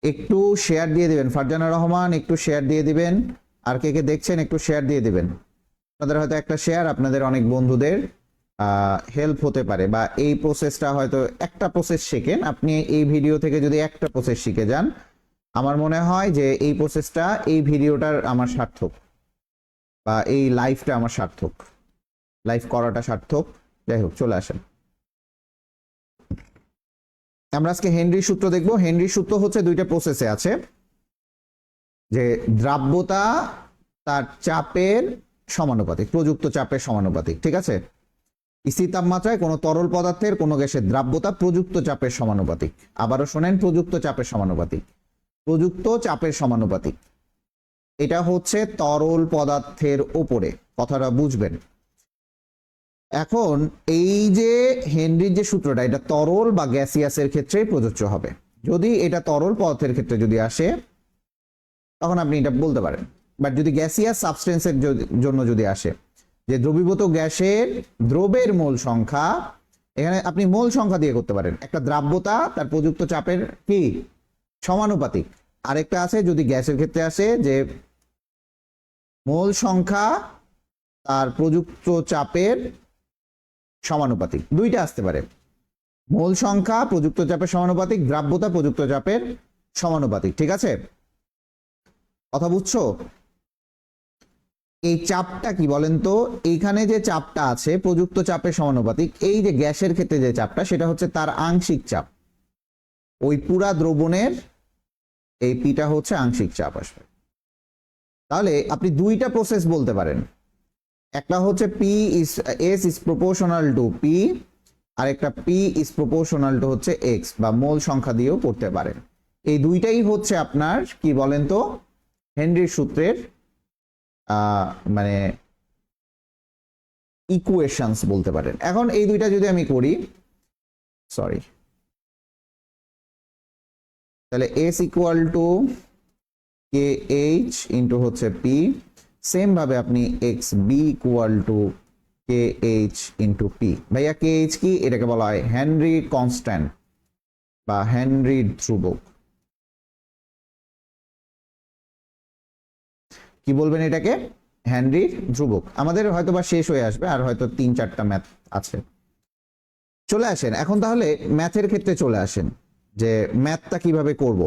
একটু শেয়ার দিয়ে দিবেন, ফারজানা রহমান একটু শেয়ার দিয়ে দিবেন, আর কে কে দেখছেন একটু শেয়ার দিয়ে দিবেন, আপনাদের হয়তো একটা শেয়ার আপনাদের অনেক বন্ধুদের হেল্প হতে পারে, বা এই প্রসেসটা হয়তো একটা প্রসেস শেখেন আপনি, এই ভিডিও থেকে যদি একটা প্রসেস শিখে যান আমার মনে হয় যে এই প্রসেসটা এই ভিডিওটার আমার সার্থক, বা এই লাইফটা আমার সার্থক, লাইফ করাটা সার্থক। যাই হোক চলে আসেন, আমরা আজকে হেনরির সূত্র দেখব। হেনরির সূত্র হচ্ছে দুইটা প্রসেসে আছে, যে দ্রাব্যতা তার চাপের সমানুপাতিক, প্রযুক্ত চাপের সমানুপাতিক, ঠিক আছে, স্থির তাপমাত্রায় কোনো তরল পদার্থের কোনো গ্যাসের দ্রাব্যতা প্রযুক্ত চাপের সমানুপাতিক, আবারও শোনেন প্রযুক্ত চাপের সমানুপাতিক, প্রযুক্ত চাপের সমানুপাতিক, এটা হচ্ছে তরল পদার্থের ওপরে, কথাটা বুঝবেন। এখন এই যে হেনরির যে সূত্রটা এটা তরল বা গ্যাসিয়াসের ক্ষেত্রে প্রযোজ্য হবে, যদি এটা তরল পদার্থের ক্ষেত্রে যদি আসে তখন আপনি এটা বলতে পারেন, বাট যদি গ্যাসিয়াস সাবস্টেন্সের জন্য যদি আসে, যে দ্রবীভূত গ্যাসের দ্রবের মোল সংখ্যা, এখানে আপনি মোল সংখ্যা দিয়ে করতে পারেন, একটা দ্রাব্যতা তার প্রযুক্ত চাপের কি সমানুপাতিক, আরেকটা আছে যদি গ্যাসের ক্ষেত্রে আসে যে মোল সংখ্যা তার প্রযুক্ত চাপের সমানুপাতিক, দুইটা আসতে পারে, মোল সংখ্যা প্রযুক্ত চাপের সমানুপাতিক, দ্রাব্যতা প্রযুক্ত চাপের সমানুপাতিক, ঠিক আছে, কথা বুঝছো? এই চাপটা কি বলেন তো, এইখানে যে চাপটা আছে প্রযুক্ত চাপের সমানুপাতিক, এই যে গ্যাসের ক্ষেত্রে যে চাপটা সেটা হচ্ছে তার আংশিক চাপ, ওই পুরা দ্রবণের এই পিটা হচ্ছে আংশিক চাপ আসবে। তাহলে আপনি দুইটা প্রসেস বলতে পারেন, একটা হচ্ছে p is s is proportional to p, আর একটা পি ইজ প্রপোর্শনাল টু হচ্ছে এক্স, বা মোল সংখ্যা দিয়েও করতে পারেন, এই দুইটাই হচ্ছে আপনার কি বলেন তো হেনরির সূত্রের মানে ইকুয়েশনস বলতে পারেন। এখন এই দুইটা যদি আমি করি, সরি, তাহলে S equal to K H into হচ্ছে পি, সেম ভাবে আপনি X B equal to K H into P. ভাইয়া কে এইচ কি, এটাকে বলা হয় হেনরি কনস্ট্যান্ট বা হেনরি ধ্রুবক, কি বলবেন এটাকে, হেনরি ধ্রুবক। আমাদের হয়তো বা শেষ হয়ে আসবে, আর হয়তো 3-4টা ম্যাথ আছে। চলে আসেন এখন তাহলে ম্যাথের ক্ষেত্রে চলে আসেন, যে ম্যাথটা কিভাবে করব।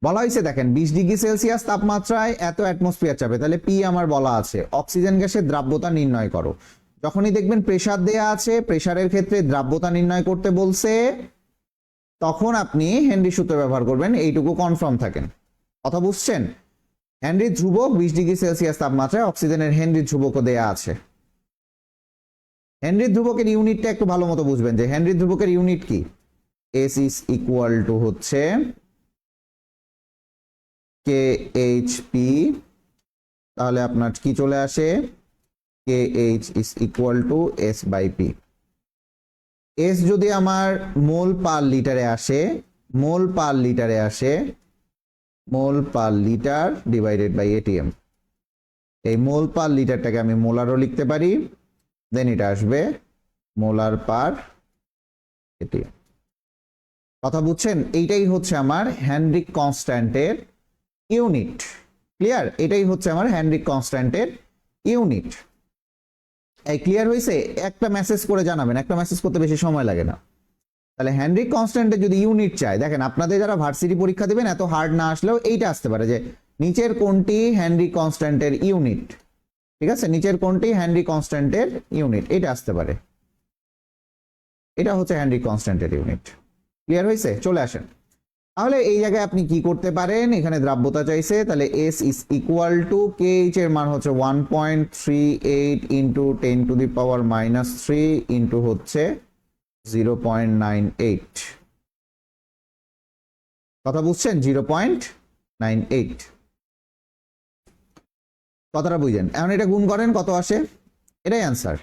বলা হয়েছে দেখেন 20 ডিগ্রি সেলসিয়াস তাপমাত্রায় এত অ্যাটমসফিয়ার চাপে, তাহলে পি আমার বলা আছে, অক্সিজেন গ্যাসের দ্রাব্যতা নির্ণয় করো। যখনই দেখবেন প্রেসার দেয়া আছে, প্রেসারের ক্ষেত্রে দ্রাব্যতা নির্ণয় করতে বলছে, তখন আপনি হেনরি সূত্র ব্যবহার করবেন, এইটুকু কনফার্ম থাকেন, কথা বুঝছেন। হেনরি ধ্রুবক 20 ডিগ্রি সেলসিয়াস তাপমাত্রায় অক্সিজেনের হেনরি ধ্রুবকও দেয়া আছে। হেনরি ধ্রুবকের ইউনিটটা একটু ভালো মতো বুঝবেন, যে হেনরি ধ্রুবকের ইউনিট কি, এস ইজ ইকুয়াল টু হচ্ছে কে এইচ পি, তাহলে আপনার কি চলে আসে KH is equal to S by P। S যদি আমার মোল পার লিটারে আসে, mole per litre divided by ATM। এই মোল পার লিটারটাকে আমি মোলারও লিখতে পারি, দেন এটা আসবে মোলার পার ATM। কথা বুঝছেন? এইটাই হচ্ছে আমার হেনরিক কনস্ট্যান্টের ইউনিট। ক্লিয়ার? এটাই হচ্ছে আমার হেনরিক কনস্ট্যান্টের ইউনিট। এই ক্লিয়ার হয়েছে? একটা মেসেজ করে জানাবেন, একটা মেসেজ করতে বেশি সময় লাগে না। তাহলে হেনরিক কনস্ট্যান্টের যদি ইউনিট চাই, দেখেন আপনাদের যারা ভার্সিটি পরীক্ষা দিবেন এত হার্ড না আসলেও এইটা আসতে পারে যে নিচের কোনটি হেনরিক কনস্ট্যান্টের ইউনিট। ঠিক আছে, নিচের কোনটি হেনরিক কনস্ট্যান্টের ইউনিট, এটা আসতে পারে। এটা হচ্ছে হেনরিক কনস্ট্যান্টের ইউনিট। ক্লিয়ার হয়েছে? চলে আসেন। তাহলে এই জায়গায় আপনি কি করতে পারেন, এখানে দ্রাব্যতা চাইছে, তাহলে S is equal to KH এর মান হচ্ছে 1.38 into 10 to the power -3 into হচ্ছে 0.98। কথা বুঝছেন? 0.98 কথাটা বুঝেন। এখন এটা গুণ করেন, কত আসে? এটাই অ্যান্সার।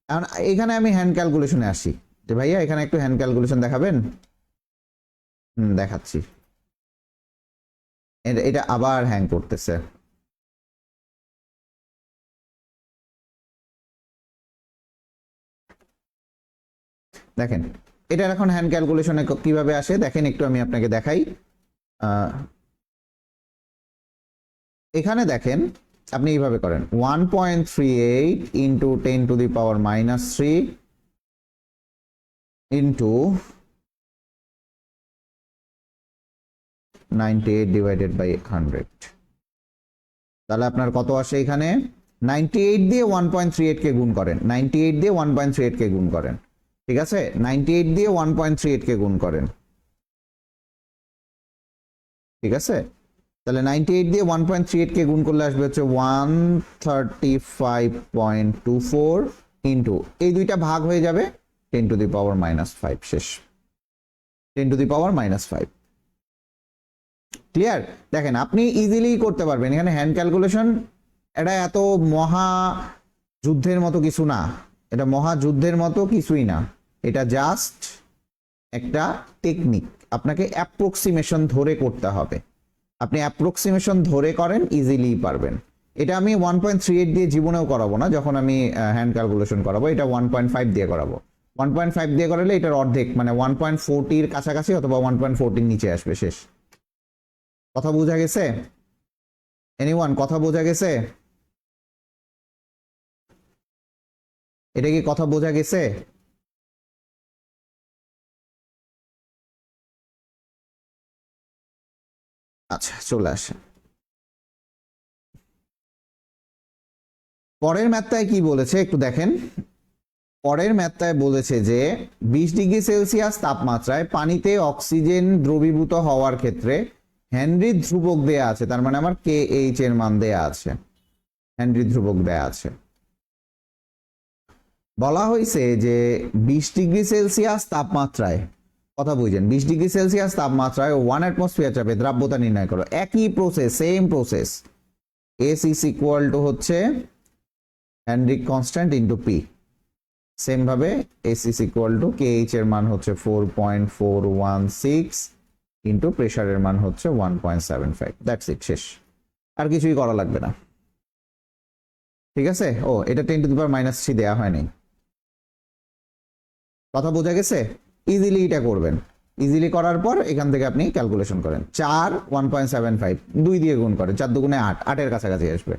এখন এখানে আমি হ্যান্ড ক্যালকুলেশনে আসি যে ভাইয়া এখানে একটু হ্যান্ড ক্যালকুলেশন দেখাবেন। দেখাচ্ছি। এটা আবার হ্যাং করতেছে। দেখেন এটার এখন হ্যান্ড ক্যালকুলেশনে কিভাবে আসে দেখেন, একটু আমি আপনাকে দেখাই। এখানে দেখেন আপনি এইভাবে করেন 1.38 into 10 to the power -3 into 98 divided by 100। তাহলে আপনার কত আসে এখানে? 98 দিয়ে 1.38 কে গুণ করেন, 98 দিয়ে 1.38 কে গুণ করেন। ঠিক আছে, 98 দিয়ে 1.38 কে গুণ করেন। ঠিক আছে, তাহলে 98 দিয়ে 1.38 কে গুণ করলে আসবে হচ্ছে 135.24 ইন্টু এই দুইটা ভাগ হয়ে যাবে 10 টু দি পাওয়ার -5। শেষ, 10 টু দি পাওয়ার -5। ক্লিয়ার? দেখেন আপনি ইজিলি করতে পারবেন। এখানে হ্যান্ড ক্যালকুলেশন এটা এত মহা যুদ্ধের মতো কিছু না, এটা মহা যুদ্ধের মতো কিছুই না, এটা জাস্ট একটা টেকনিক। আপনাকে অ্যাপ্রক্সিমেশন ধরে করতে হবে। আপনি অ্যাপ্রক্সিমেশন ধরে করেন, ইজিলি পারবেন। এটা আমি 1.38 দিয়ে জীবনেও করাবো না, যখন আমি হ্যান্ড ক্যালকুলেশন করাবো এটা 1.5 দিয়ে করাবো। 1.5 দিয়ে করালে এটার অর্ধেক মানে 1.40 কাছাকাছি অথবা 1.40 নিচে আসবে। শেষ। কথা বোঝা গেছে? এনিওয়ান, কথা বোঝা গেছে? এটা কি কথা বোঝা গেছে? আচ্ছা, চলে আসে পরের ম্যাথটায় কি বলেছে একটু দেখেন। পরের ম্যাথটায় বলেছে যে 20 ডিগ্রি সেলসিয়াস তাপমাত্রায় পানিতে অক্সিজেন দ্রবীভূত হওয়ার ক্ষেত্রে হেনরি ধ্রুবক দেয়া আছে, তার মানে আমার KH এর মান দেয়া আছে, হেনরি ধ্রুবক দেয়া আছে। বলা হয়েছে যে 20 ডিগ্রি সেলসিয়াস তাপমাত্রায়, কথা বুঝেন, 20 ডিগ্রি সেলসিয়াস তাপমাত্রায় 1 অ্যাটমসফিয়ার চাপে দ্রাব্যতা নির্ণয় করো। একই process, same process. S is equal to হচ্ছে Henry's constant into P। Same ভাবে S is equal to KH এর মান হচ্ছে 4.416 ইন্টু প্রেসারের মান হচ্ছে 1.75। দ্যাটস ইট, শেষ। আর কিছুই করা লাগবে না। ঠিক আছে? ও, এটা 10 টু দি পাওয়ার -3 দেওয়া হয়নি। কথা বোঝা গেছে? ইজিলি এটা করবেন। ইজিলি করার পর এখান থেকে আপনি ক্যালকুলেশন করেন। 4 1.75 2 দিয়ে গুণ করেন, 4 দুগুণে 8, 8 এর কাছাকাছি আসবে,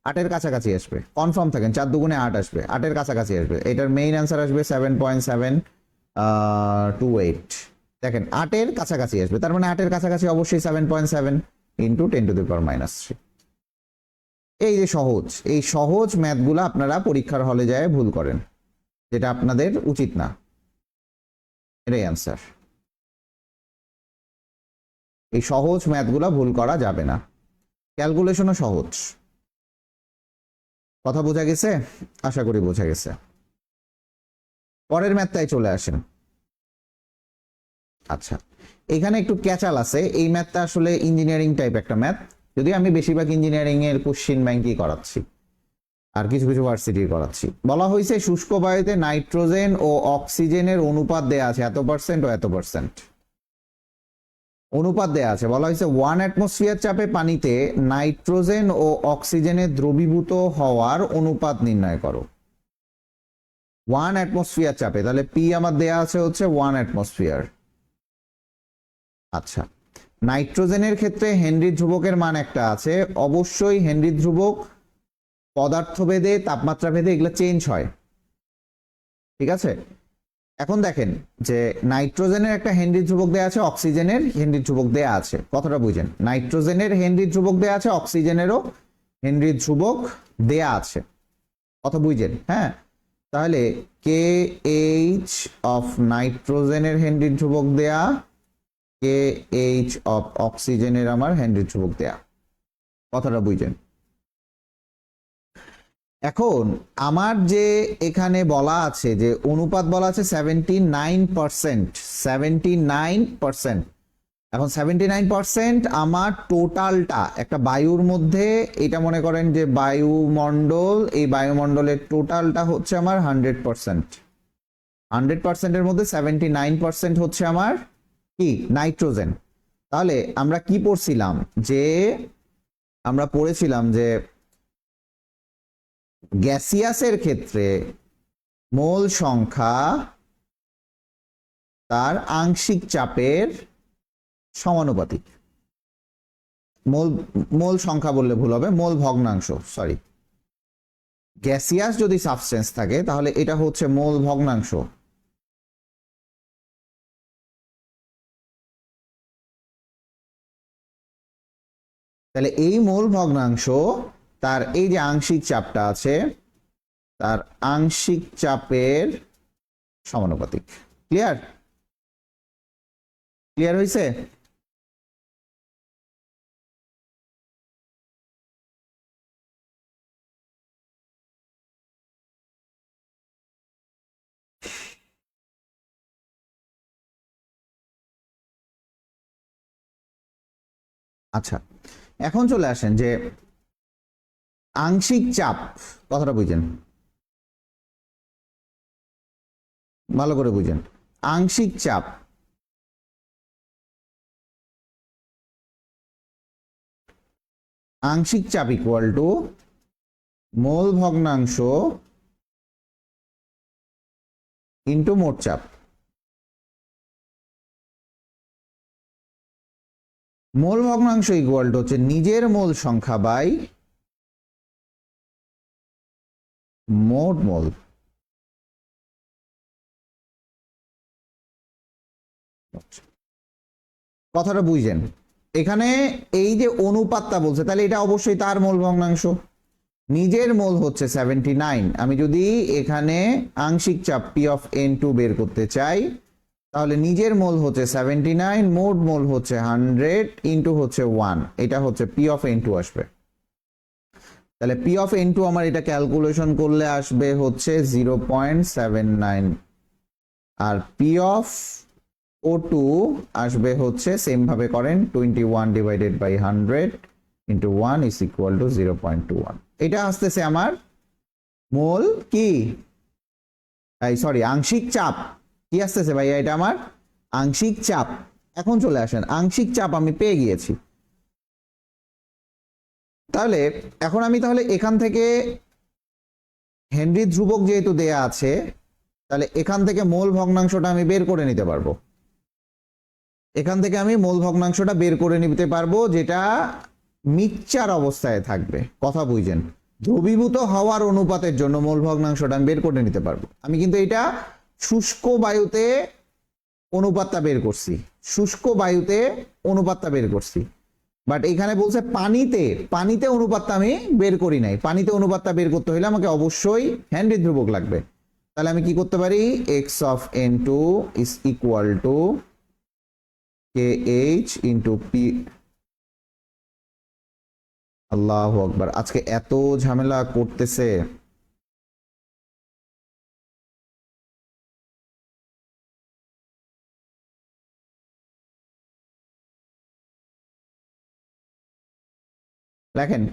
8 এর কাছাকাছি আসবে। কনফার্ম থাকেন, 4 দুগুণে 8 আসবে, 8 এর কাছাকাছি আসবে। এটার মেইন অ্যান্সার আসবে 7.728। দেখেন 8 এর কাছাকাছি আসবে, তার মানে 8 এর কাছাকাছি অবশ্যই 7.7 ইন্টু 10 টু দি পাওয়ার -3। এই যে সহজ, এই সহজ ম্যাথগুলো আপনারা পরীক্ষার হলে যায় ভুল করেন, যেটা আপনাদের উচিত না। এটাই অ্যান্সার। এই সহজ ম্যাথগুলো ভুল করা যাবে না, ক্যালকুলেশনও সহজ। কথা বোঝা গেছে? আশা করি বোঝা গেছে। পরের ম্যাথটাই চলে আসেন। আচ্ছা, এখানে একটু ক্যাচাল আছে। এই ম্যাথটা আসলে ইঞ্জিনিয়ারিং টাইপ একটা ম্যাথ, যদি আমি বেশিরভাগ ইঞ্জিনিয়ারিং এর কোশ্চেন ব্যাংকই করাচ্ছি। আর কিছু কিছু ভার্সিটি করাচ্ছি। বলা হয়েছে শুষ্ক বায়ুতে নাইট্রোজেন ও অক্সিজেনের অনুপাত দেয়া আছে এত পার্সেন্ট ও এত পার্সেন্ট, অনুপাত দেয়া আছে। বলা হয়েছে 1 অ্যাটমসফিয়ার চাপে পানিতে নাইট্রোজেন ও অক্সিজেনের দ্রবীভূত হওয়ার অনুপাত নির্ণয় করো। 1 অ্যাটমসফিয়ার চাপে, তাহলে পি আমার দেয়া আছে হচ্ছে 1 অ্যাটমসফিয়ার। আচ্ছা, নাইট্রোজেনের ক্ষেত্রে হেনরি ধ্রুবকের মান একটা আছে, অবশ্যই হেনরি ধ্রুবক পদার্থভেদে তাপমাত্রা ভেদে এগুলো চেঞ্জ হয়, ঠিক আছে। এখন দেখেন যে নাইট্রোজেনের একটা হেনরি ধ্রুবক দেয়া আছে, অক্সিজেনের হেনরি ধ্রুবক দেয়া আছে, কথাটা বুঝেন। নাইট্রোজেনের হেনরি ধ্রুবক দেয়া আছে, অক্সিজেনেরও হেনরি ধ্রুবক দেয়া আছে, কথা বুঝেন। হ্যাঁ, তাহলে কে এইচ অফ নাইট্রোজেনের হেনরি ধ্রুবক দেয়া, কে এইচ অফ অক্সিজেনের আমার হেনরি ধ্রুবক দেয়া, কথাটা বুঝেন। এখন আমার যে এখানে বলা আছে যে অনুপাত বলা আছে 79%, 79%। এখন 79% আমার টোটালটা একটা বায়ুর মধ্যে, এটা মনে করেন যে বায়ুমণ্ডল, এই বায়ুমণ্ডলের টোটালটা হচ্ছে আমার 100%। 100%-এর মধ্যে 79% হচ্ছে আমার কি, নাইট্রোজেন। তাহলে আমরা কি পড়ছিলাম, যে আমরা পড়েছিলাম যে গ্যাসিয়াসের ক্ষেত্রে মোল সংখ্যা তার আংশিক চাপের সমানুপাতিক। মোল মোল সংখ্যা বললে ভুল হবে, মোল ভগ্নাংশ, সরি। গ্যাসিয়াস যদি সাবস্টেন্স থাকে তাহলে এটা হচ্ছে মোল ভগ্নাংশ। তাহলে এই মোল ভগ্নাংশ তার এই যে আংশিক চাপটা আছে, তার আংশিক চাপের সমানুপাতিক। ক্লিয়ার? ক্লিয়ার হয়েছে? আচ্ছা, এখন চলে আসেন যে আংশিক চাপ, কথাটা বুঝেন, ভালো করে বুঝেন। আংশিক চাপ, আংশিক চাপ ইকুয়াল টু মোল ভগ্নাংশ ইন্টু মোট চাপ। মোল ভগ্নাংশ ইকুয়াল টু হচ্ছে নিজের মোল সংখ্যা বাই মোট মোল। কথাটা বুঝেন, এখানে এই যে অনুপাতটা বলছে, তাহলে এটা অবশ্যই তার মোল ভগ্নাংশ। নিজের মোল হচ্ছে 79। আমি যদি এখানে আংশিক চাপ পি অফ n2 বের করতে চাই, তাহলে নিজের মোল হচ্ছে 79, মোট মোল হচ্ছে 100 ইন্টু হচ্ছে 1, এটা হচ্ছে পি অফ n2 আসবে। তাহলে পি অফ n2 আমার এটা ক্যালকুলেশন করলে আসবে হচ্ছে 0.79, আর পি অফ O2 আসবে হচ্ছে সেম ভাবে করেন 21 divided by 100 into 1 is equal to 0.21। এটা আসতেছে আমার মোল কি, এই সরি আংশিক চাপ। কি আসতেছে ভাইয়া, এটা আমার আংশিক চাপ। এখন চলে আসেন, আংশিক চাপ আমি পেয়ে গিয়েছি। তাহলে এখন আমি তাহলে এখান থেকে হেনরি ধ্রুবক যেহেতু দেয়া আছে, তাহলে এখান থেকে মোল ভগ্নাংশটা আমি বের করে নিতে পারবো। এখান থেকে আমি মোল ভগ্নাংশটা বের করে নিতে পারবো, যেটা মিক্সচার অবস্থায় থাকবে, কথা বুঝেন। দ্রবীভূত হওয়ার অনুপাতের জন্য মোল ভগ্নাংশটা আমি বের করে নিতে পারবো। আমি কিন্তু এটা শুষ্ক বায়ুতে অনুপাতটা বের করছি, শুষ্ক বায়ুতে অনুপাতটা বের করছি, বাট এখানে বলছে পানিতে, পানিতে অনুপাতটা আমি বের করি নাই। পানিতে অনুপাতটা বের করতে হলে আমাকে অবশ্যই হেনরি ধ্রুবক লাগবে। তাহলে আমি কি করতে পারি, x of n2 is equal to kh into P. আল্লাহু আকবার, আজকে এত ঝামেলা করতেছে। দেখেন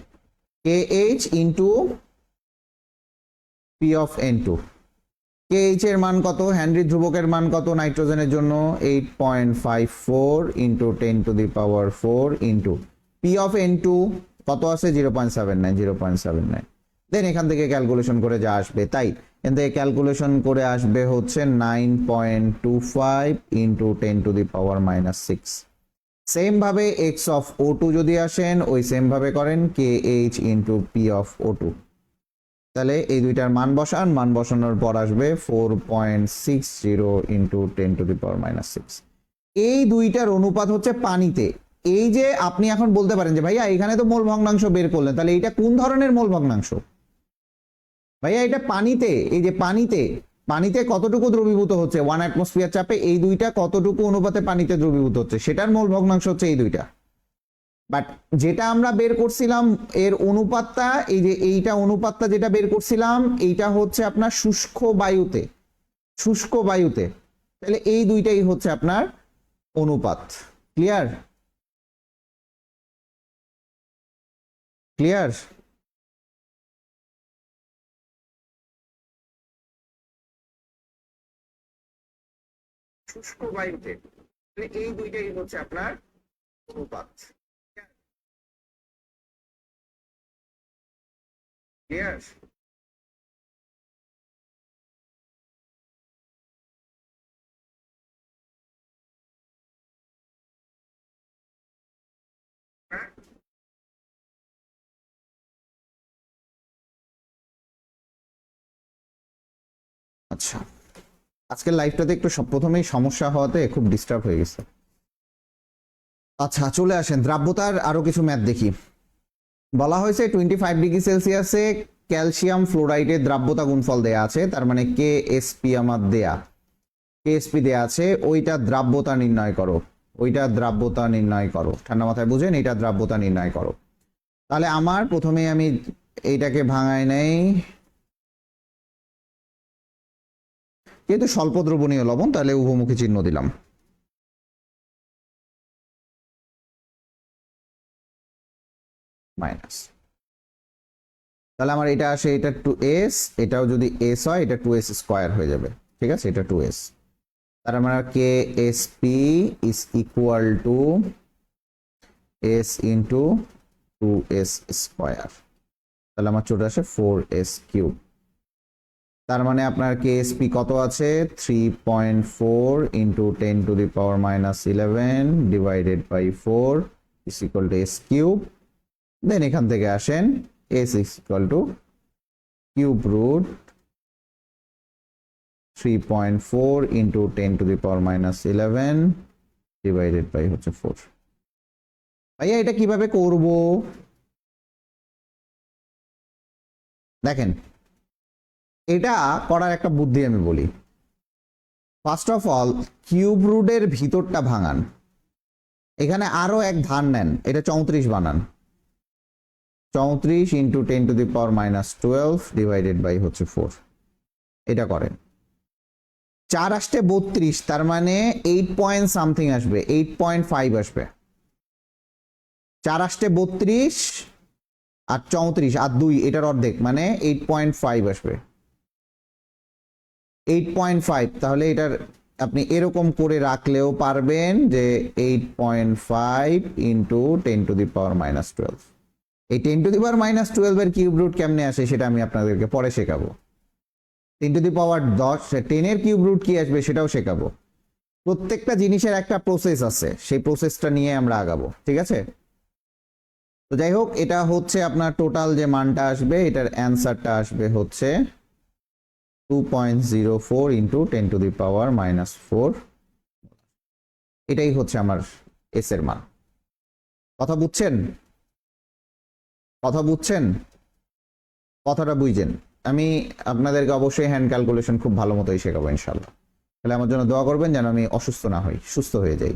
kh into P of N2, KH এর মান কত, হেনরি ধ্রুবকের মান কত নাইট্রোজেনের জন্য 8.54 into 10⁴ into P of N2 কত আছে 0.79 দেন এখান থেকে ক্যালকুলেশন করে যা আসবে তাই, এখান থেকে ক্যালকুলেশন করে আসবে হচ্ছে 9.25 ইন্টু 10⁻⁻6। সেম ভাবে এক্স অফ O2 যদি আসেন ওই সেম ভাবে করেন KH into P of O2, তাহলে এই দুইটার মান বসান, মান বসানোর পর আসবে 4.60 ইন্টু 10⁻⁻6। এই দুইটার অনুপাত হচ্ছে পানিতে। এই যে আপনি এখন বলতে পারেন যে ভাইয়া এখানে তো মোল ভগ্নাংশ বের করলেন, তাহলে এটা কোন ধরনের মোল ভগ্নাংশ? ভাইয়া এটা পানিতে, এই যে পানিতে কতটুকু দ্রবীভূত হচ্ছে 1 অ্যাটমসফিয়ার চাপে, এই দুইটা কতটুকু অনুপাতে পানিতে দ্রবীভূত হচ্ছে সেটার মোল ভগ্নাংশ হচ্ছে এই দুইটা। বাট যেটা আমরা বের করছিলাম এর অনুপাতটা, এই যে এইটা অনুপাতটা যেটা বের করছিলাম এইটা হচ্ছে আপনার শুষ্ক বায়ুতে, তাহলে এই দুইটাই হচ্ছে আপনার অনুপাত। ক্লিয়ার? শুষ্ক বায়ুতে এই দুইটাই হচ্ছে আপনার অনুপাত। ক্লিয়ার? আচ্ছা, আজকের লাইভটাতে একটু প্রথমেই সমস্যা হওয়াতে খুব ডিস্টার্ব হয়ে গেছে। আচ্ছা চলে আসেন দ্রাব্যতার আরো কিছু ম্যাথ দেখি। বলা হয়েছে 25 ডিগ্রি সেলসিয়াসে ক্যালসিয়াম ফ্লোরাইডের দ্রাব্যতা গুণফল দেয়া আছে, তার মানে KSP আমার দেয়া, KSP দেয়া আছে, ওইটা দ্রাব্যতা নির্ণয় করো, ঠান্ডা মাথায় বুঝেন, এটা দ্রাব্যতা নির্ণয় করো। তাহলে আমার প্রথমে আমি এইটাকে ভাঙাই নেই, যেহেতু স্বল্প দ্রবণীয় লবণ তাহলে উভমুখী চিহ্ন দিলাম, মাইনাস। তাহলে আমার এটা আসে, এটা 2s, এটাও যদি s হয় এটা 2s স্কয়ার হয়ে যাবে, ঠিক আছে, এটা 2s। তার মানে KSP is equal to s into 2s square, তাহলে আমার চলে আসে 4s কিউব। তার মানে আপনার KSP কত আছে 3.4 into 10⁻⁻11 divided by 4 is equal to s cube. Then এখান থেকে আসেন s is equal to cube root 3.4 into 10⁻⁻11 divided by হচ্ছে 4। ভাইয়া এটা কিভাবে করব? দেখেন, এটা করার একটা বুদ্ধি আমি বলি। ফার্স্ট অফ অল কিউব রুটের ভিতরটা ভাঙান, এখানে আরো এক ধার নেন, এটা 34 বানান, 34 ইন্টু 10⁻⁻12 ডিভাইডেড বাই হচ্ছে 4, এটা করেন। 4 আসতে 32, তার মানে 8 পয়েন্ট সামথিং আসবে, 8.5 আসবে। 4 আসতে 32 আর 34 আর 2 এটার অর্ধেক, মানে 8.5 আসবে, 8.5। তাহলে এটার আপনি এরকম করে রাখলেও পারবেন যে 8.5 ইন্টু 10⁻⁻12। এই 10⁻⁻12 এর কিউব রুট কেমনে আসে সেটা আমি আপনাদেরকে পরে শেখাবো। 10 এর কিউব রুট কি আসবে সেটাও শেখাবো। প্রত্যেকটা জিনিসের একটা প্রসেস আছে, সেই প্রসেসটা নিয়ে আমরা আগাবো, ঠিক আছে? তো যাই হোক, এটা হচ্ছে আপনার টোটাল যে মানটা আসবে, এটার অ্যান্সারটা আসবে হচ্ছে 2.04 ইন্টু 10⁻⁻4। এটাই হচ্ছে আমার এস এর মান। কথা বুঝছেন? কথাটা বুঝছেন? আমি আপনাদেরকে অবশ্যই হ্যান্ড ক্যালকুলেশন খুব ভালো মতোই শেখাবো ইনশাল্লাহ। তাহলে আমার জন্য দোয়া করবেন যেন আমি অসুস্থ না হই, সুস্থ হয়ে যাই।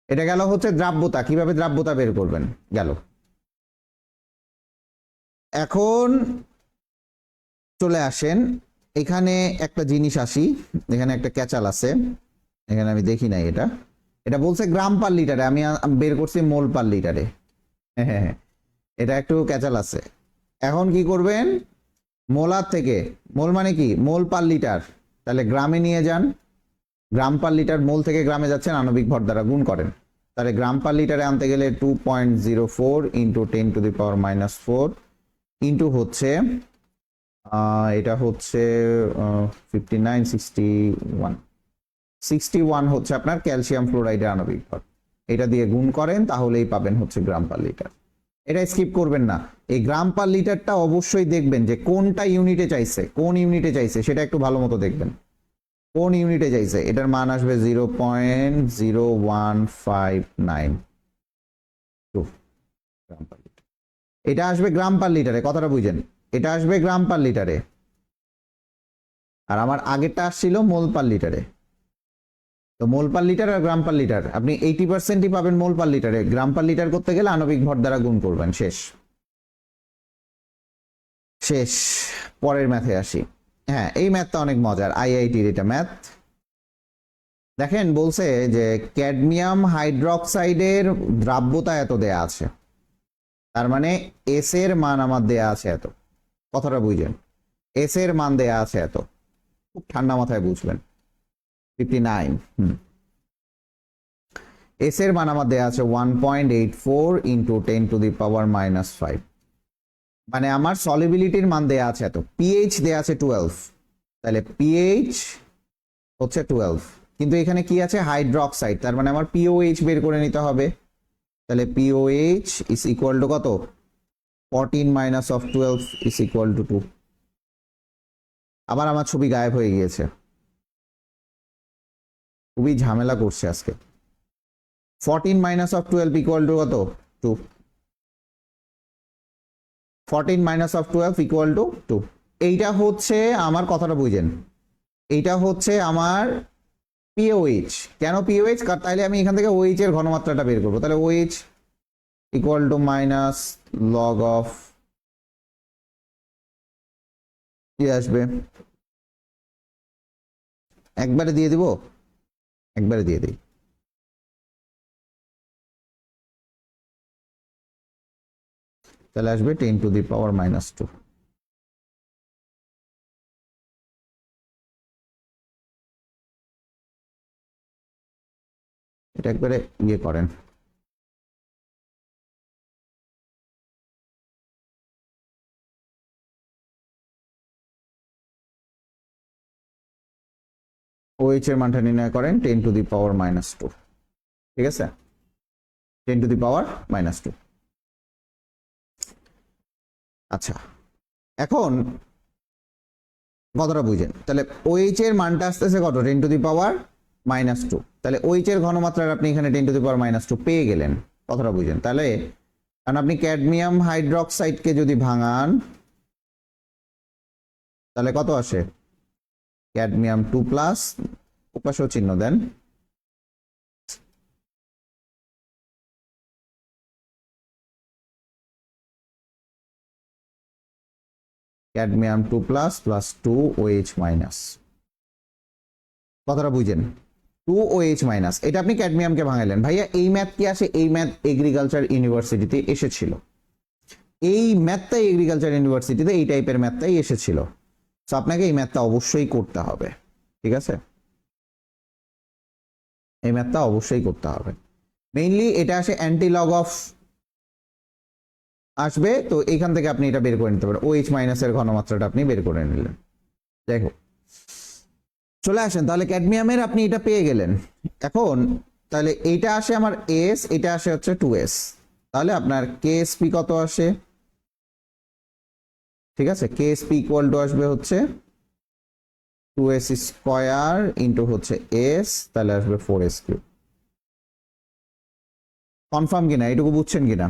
এটা গেল হচ্ছে দ্রাব্যতা, কিভাবে দ্রাব্যতা বের করবেন গেল। এখন চলে আসেন এখানে একটা জিনিস আসি, এখানে একটা ক্যাচাল আছে, এখানে আমি দেখি নাই, এটা বলছে গ্রাম পার লিটারে, আমি বের করছি মোল পার লিটারে। হ্যাঁ, এটা একটু ক্যাচাল আছে। এখন কি করবেন, মোলার থেকে, মোল মানে কি, মোল পার লিটার, তাহলে গ্রামে নিয়ে যান, গ্রাম পার লিটার, মোল থেকে গ্রামে যাচ্ছেন, আণবিক ভর দ্বারা গুণ করেন, তাহলে গ্রাম পার লিটারে আনতে গেলে 2.04 ইন্টু 10⁻⁻⁴ ইন্টু হচ্ছে এটা হচ্ছে 59 61 হচ্ছে আপনার ক্যালসিয়াম ফ্লোরাইডের আণবিক ভর, এটা দিয়ে গুণ করেন তাহলেই পাবেন হচ্ছে গ্রাম পার লিটার। এটা স্কিপ করবেন না, এই গ্রাম পার লিটারটা অবশ্যই দেখবেন যে কোনটা ইউনিটে চাইছে, কোন ইউনিটে চাইছে সেটা একটু ভালো মতো দেখবেন, কোন ইউনিটে চাইছে। এটার মান আসবে 0.0159 গ্রাম পার লিটার, এটা আসবে গ্রাম পার লিটারে, কথাটা বুঝেন, এটা আসবে গ্রাম পার লিটারে, আর আমার আগেরটা আসছিল মোল পার লিটারে। তো মোল পার লিটার আর গ্রাম পার লিটার আপনি 80%ই পাবেন মোল পার লিটারে, গ্রাম পার লিটার করতে গেলে আণবিক ভর দ্বারা গুণ করবেন, শেষ শেষ। পরের ম্যাথে আসি। হ্যাঁ, এই ম্যাথটা অনেক মজার, আইআইটির এটা ম্যাথ। দেখেন বলছে যে ক্যাডমিয়াম হাইড্রক্সাইডের দ্রাব্যতা এত দেয়া আছে, তার মানে এস এর মান আমার দেয়া আছে এত, কথাটা বুঝেন, এস এর মান দেয়া আছে এত, খুব ঠান্ডা মাথায় বুঝবেন। 59 এস এর মান আমার দেয়া আছে 1.84 ইন্টু 10⁻⁻⁵, মানে আমার সলিবিলিটির মান দেয়া আছে এত, পিএইচ দেয়া আছে 12, তাহলে পিএইচ হচ্ছে 12, কিন্তু এখানে কি আছে, হাইড্রক্সাইড, তার মানে আমার পিওএইচ বের করে নিতে হবে, তাহলে পিওএইচ ইজ ইকুয়াল টু কত, 14 minus of 12 is equal two 2। আবার আমার ছবি গায়েব হয়ে গিয়েছে, খুবই ঝামেলা করছে আজকে। 14 মাইনাস অফ 12 ইকুয়াল টু কত, 2, 14 মাইনাস অফ 12 ইকুয়াল টু 2। এইটা হচ্ছে আমার, কথাটা বুঝেন, এইটা হচ্ছে আমার পিওএইচ। কেন পিওএইচ, তাইলে আমি এখান থেকে ওএইচ এর ঘনমাত্রাটা বের করবো, তাহলে OH equal to minus log of কি আসবে, একবারে দিয়ে দিব, একবারে দিয়ে দিই, তাহলে আসবে 10⁻⁻²। এটা একবারে ইয়ে করেন, ওএইচ এর মানটা নির্ণয় করেন 10⁻⁻², ঠিক আছে, 10⁻⁻²। আচ্ছা, এখন কতটা বুঝেন, তাহলে ওএইচ এর মানটা আসতেছে কত, 10⁻⁻², তাহলে ওএইচ এর ঘনমাত্রার আপনি এখানে 10⁻⁻² পেয়ে গেলেন, কতটা বুঝেন। তাহলে কারণ আপনি ক্যাডমিয়াম হাইড্রক্সাইডকে যদি ভাঙান তাহলে কত আসে, ক্যাডমিয়াম 2+, উপাস্য চিহ্ন দেন, ক্যাডমিয়াম 2+ প্লাস 2OH-, কথাটা বুঝেন, 2OH-, এটা আপনি ক্যাডমিয়ামকে ভাঙাইলেন। ভাইয়া এই ম্যাথ কি আসে, এই ম্যাথ এগ্রিকালচার ইউনিভার্সিটিতে এসেছিল, এই ম্যাথটাই এগ্রিকালচার ইউনিভার্সিটিতে এই টাইপের ম্যাথটাই এসেছিল, তো আপনাকে এই ম্যাথটা অবশ্যই করতে হবে, ঠিক আছে, এই ম্যাথটা অবশ্যই করতে হবে। মেইনলি এটা আসে অ্যান্টি লগ অফ আসবে, তো এইখান থেকে আপনি এটা বের করে নিতে পারেন, OH- এর ঘনমাত্রাটা আপনি বের করে নিলেন। যাই হোক, চলে আসেন, তাহলে ক্যাডমিয়ামের আপনি এটা পেয়ে গেলেন। এখন তাহলে এইটা আসে আমার এস, এটা আসে হচ্ছে 2s, তাহলে আপনার কেএসপি কত আসে, ঠিক আছে, কেএসপি ইকুয়াল টু আসবে হচ্ছে 2s² ইন্টু হচ্ছে এস, তাহলে আসবে 4s³। কনফার্ম কিনা, এটুকু বুঝছেন কিনা,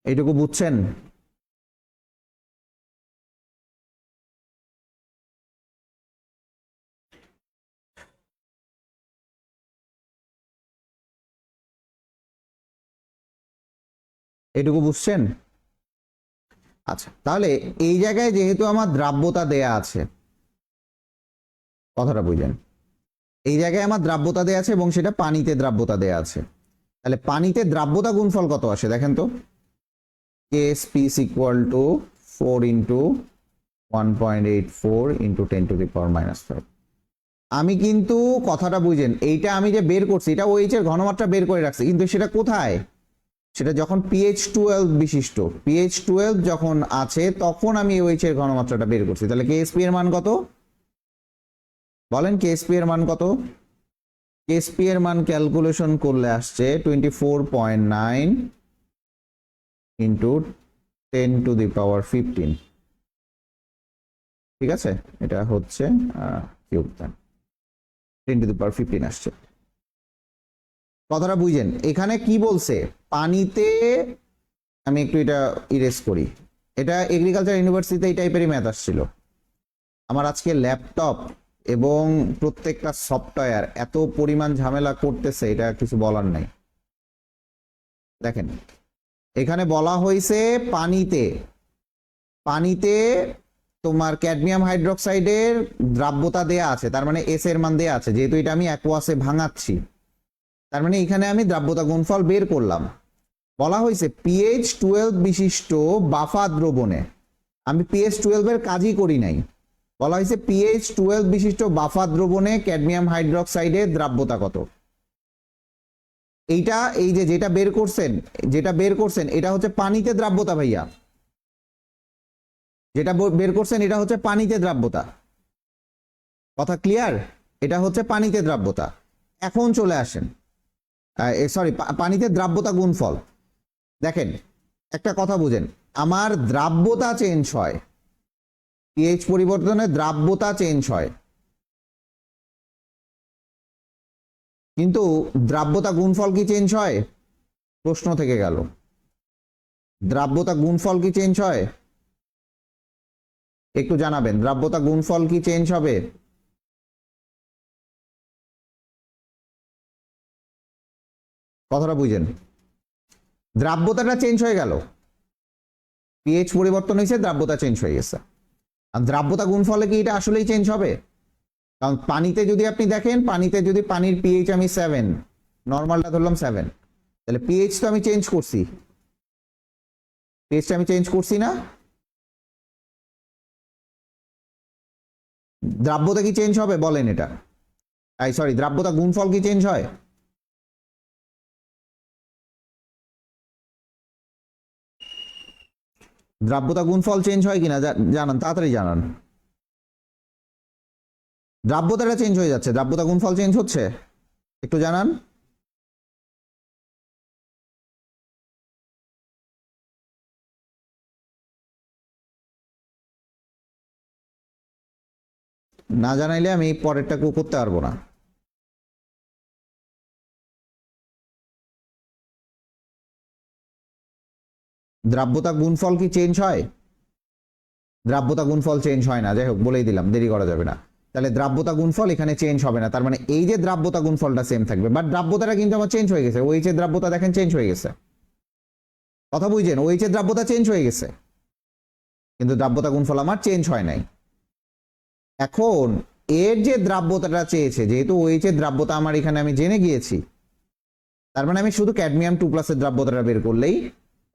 এইটুকু বুঝছেন? এটুকু বুঝছেন? আচ্ছা, তাহলে এই জায়গায় যেহেতু আমার দ্রাব্যতা দেয়া আছে, কথাটা বুঝেন, এই জায়গায় আমার দ্রাব্যতা দেয়া আছে এবং সেটা পানিতে দ্রাব্যতা দেয়া আছে, তাহলে পানিতে দ্রাব্যতা গুণফল কত আসে দেখেন তো, KSP is equal to 4 into 1.84 into 10 to the power minus 5. আমি কিন্তু কথাটা বুঝেন, এইটা আমি যে বের করছি এটা OH এর ঘনমাত্রা বের করে রাখছি, কিন্তু সেটা কোথায়? সেটা যখন pH 12 বিশিষ্ট, pH 12 যখন আছে তখন আমি OH এর ঘনমাত্রাটা বের করছি। তাহলে KSP এর মান কত বলেন? KSP এর মান কত? KSP এর মান ক্যালকুলেশন করলে আসছে 24.9 ইন্টু 10 to the power 15। ঠিক আছে, এটা হচ্ছে কিউব 10 to the power 15 আসছে। কথাটা বুঝেন, এখানে কি বলছে? পানিতে, আমি একটু এটা ইরেজ করি, এটা এগ্রিকালচার ইউনিভার্সিটিতে এই টাইপেরই ম্যাথ আসছিল। আমার আজকে ল্যাপটপ এবং প্রত্যেকটা সফটওয়্যার এত পরিমাণ ঝামেলা করতেছে, এটা কিছু বলার নাই। দেখেন এখানে বলা হয়েছে পানিতে, পানিতে তোমার ক্যাডমিয়াম হাইড্রোক্সাইডের দ্রাব্যতা দেয়া আছে, তার মানে এস এর মান দেয়া আছে, যেহেতু এটা আমি অ্যাকোয়াসে ভাঙাচ্ছি, তার মানে এখানে আমি দ্রাব্যতা গুণফল বের করলাম। বলা হয়েছে pH 12 বিশিষ্ট বাফা দ্রবণে, আমি pH 12 এর কাজই করি নাই, বলা হয়েছে pH 12 বিশিষ্ট বাফা দ্রবণে ক্যাডমিয়াম হাইড্রোক্সাইডের দ্রাব্যতা কত। এইটা এই যে যেটা বের করছেন এটা হচ্ছে পানিতে দ্রাব্যতা ভাইয়া, যেটা বের করছেন এটা হচ্ছে পানিতে দ্রাব্যতা। কথা ক্লিয়ার? এটা হচ্ছে পানিতে দ্রাব্যতা। এখন চলে আসেন, সরি, পানিতে দ্রাব্যতা গুণফল। দেখেন একটা কথা বুঝেন, আমার দ্রাব্যতা চেঞ্জ হয়, pH পরিবর্তনে দ্রাব্যতা চেঞ্জ হয়, কিন্তু দ্রাব্যতা গুণফল কি চেঞ্জ হয়? প্রশ্ন থেকে গেল, দ্রাব্যতা গুণফল কি চেঞ্জ হয়? একটু জানাবেন, দ্রাব্যতা গুণফল কি চেঞ্জ হবে? কথাটা বুঝেন, দ্রাব্যতাটা চেঞ্জ হয়ে গেল, pH পরিবর্তন হয়েছে, দ্রাব্যতা চেঞ্জ হয়ে গেছে। আর দ্রাব্যতা গুণফলে কি এটা আসলেই চেঞ্জ হবে? কারণ পানিতে যদি আপনি দেখেন, পানিতে যদি পানির pH আমি 7, নর্মালটা ধরলাম 7, তাহলে pH তো আমি চেঞ্জ করছি, pH আমি চেঞ্জ করছি না? দ্রাব্যতা কি চেঞ্জ হবে বলেন? এটা সরি, দ্রাব্যতা গুণফল কি চেঞ্জ হয়? দ্রাব্যতা গুণফল চেঞ্জ হয় কিনা জানান, তাড়াতাড়ি জানান। দ্রাব্যতাটা চেঞ্জ হয়ে যাচ্ছে, দ্রাব্যতা গুণফল চেঞ্জ হচ্ছে, একটু জানান। না জানাইলে আমি পরেরটা করতে পারবো না। দ্রাব্যতা গুণফল কি চেঞ্জ হয়? দ্রাব্যতা গুণফল চেঞ্জ হয় না, যাই হোক বলেই দিলাম, দেরি করা যাবে না। তাহলে দ্রাব্যতা গুণফল এখানে চেঞ্জ হবে না, তার মানে এই যে দ্রাব্যতা গুণফলটা সেম থাকবে, বাট দ্রাব্যতাটা কিন্তু আমার চেঞ্জ হয়ে গেছে। OH এর দ্রাব্যতা দেখেন চেঞ্জ হয়ে গেছে, কথা বুঝছেন? OH এর দ্রাব্যতা চেঞ্জ হয়ে গেছে, কিন্তু দ্রাব্যতা গুণফল আমার চেঞ্জ হয় নাই। এখন এর যে দ্রাব্যতাটা চেয়েছে, যেহেতু OH এর দ্রাব্যতা আমার এখানে আমি জেনে গিয়েছি, তার মানে আমি শুধু ক্যাডমিয়াম 2+ এর দ্রাব্যতাটা বের করলেই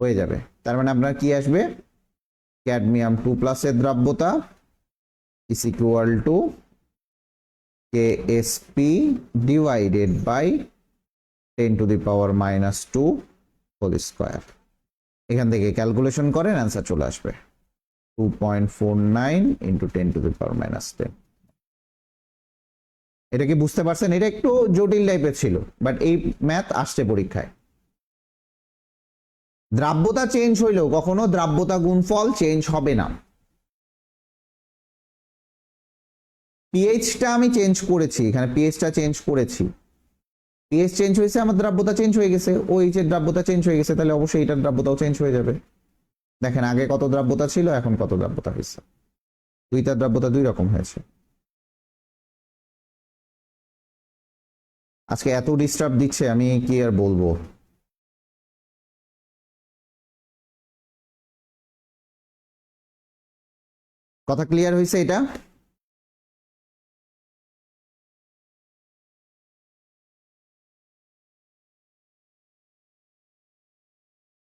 হয়ে যাবে। তার মানে আপনার কি আসবে? ক্যাডমিয়াম 2+ এর দ্রাব্যতা is equal to KSP divided by 10 to the power minus 2 whole square। এখান থেকে ক্যালকুলেশন করেন, অ্যান্সার চলে আসবে 2.49 into 10 to the power minus 10। এটা কি বুঝতে পারছেন? এটা একটু জটিল টাইপের ছিল, বাট এই ম্যাথ আসছে পরীক্ষায়। দ্রাব্যতা চেঞ্জ হইলেও কখনো দ্রাব্যতা গুণফল চেঞ্জ হবে না। pH-টা আমি চেঞ্জ করেছি, এখানে pH-টা চেঞ্জ করেছি, pH চেঞ্জ হয়েছে, আমার দ্রাব্যতা চেঞ্জ হয়ে গেছে, OH এর দ্রাব্যতা চেঞ্জ হয়ে গেছে, তাহলে অবশ্যই এটার দ্রাব্যতাও চেঞ্জ হয়ে যাবে। দেখেন আগে কত দ্রাব্যতা ছিল, এখন কত দ্রাব্যতা হয়েছে, দুইটার দ্রাব্যতা দুই রকম হয়েছে। আজকে এত ডিস্টার্ব দিচ্ছে, আমি কি আর বলবো। কথা ক্লিয়ার হয়েছে? এটা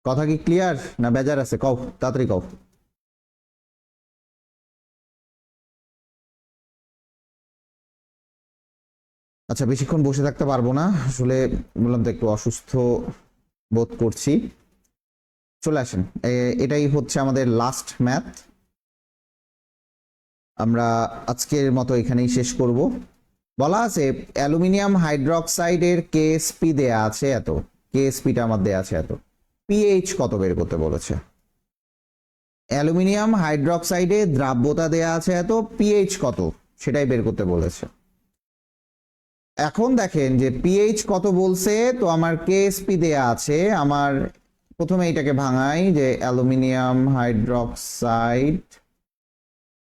কথা কি ক্লিয়ার না বেজার আছে? কও তাড়াতাড়ি কও। আচ্ছা, বেশিক্ষণ বসে থাকতে পারবো না আসলে, বললাম তো একটু অসুস্থ বোধ করছি। চলে আসেন, এটাই হচ্ছে আমাদের লাস্ট ম্যাথ। আমরা আজকের মতো এখানেই শেষ করব। বলা আছে অ্যালুমিনিয়াম হাইড্রোক্সাইডের কেএসপি দেয়া আছে এত, কেএসপিটা আমার দেয়া আছে এত, পিএইচ কত বের করতে বলেছে। অ্যালুমিনিয়াম হাইড্রোক্সাইডে দ্রাব্যতা দেয়া আছে এত, পিএইচ কত সেটাই বের করতে বলেছে। এখন দেখেন যে পিএইচ কত বলছে, তো আমার কেএসপি দেয়া আছে। আমার প্রথমে এটাকে ভাঙাই, যে অ্যালুমিনিয়াম হাইড্রোক্সাইড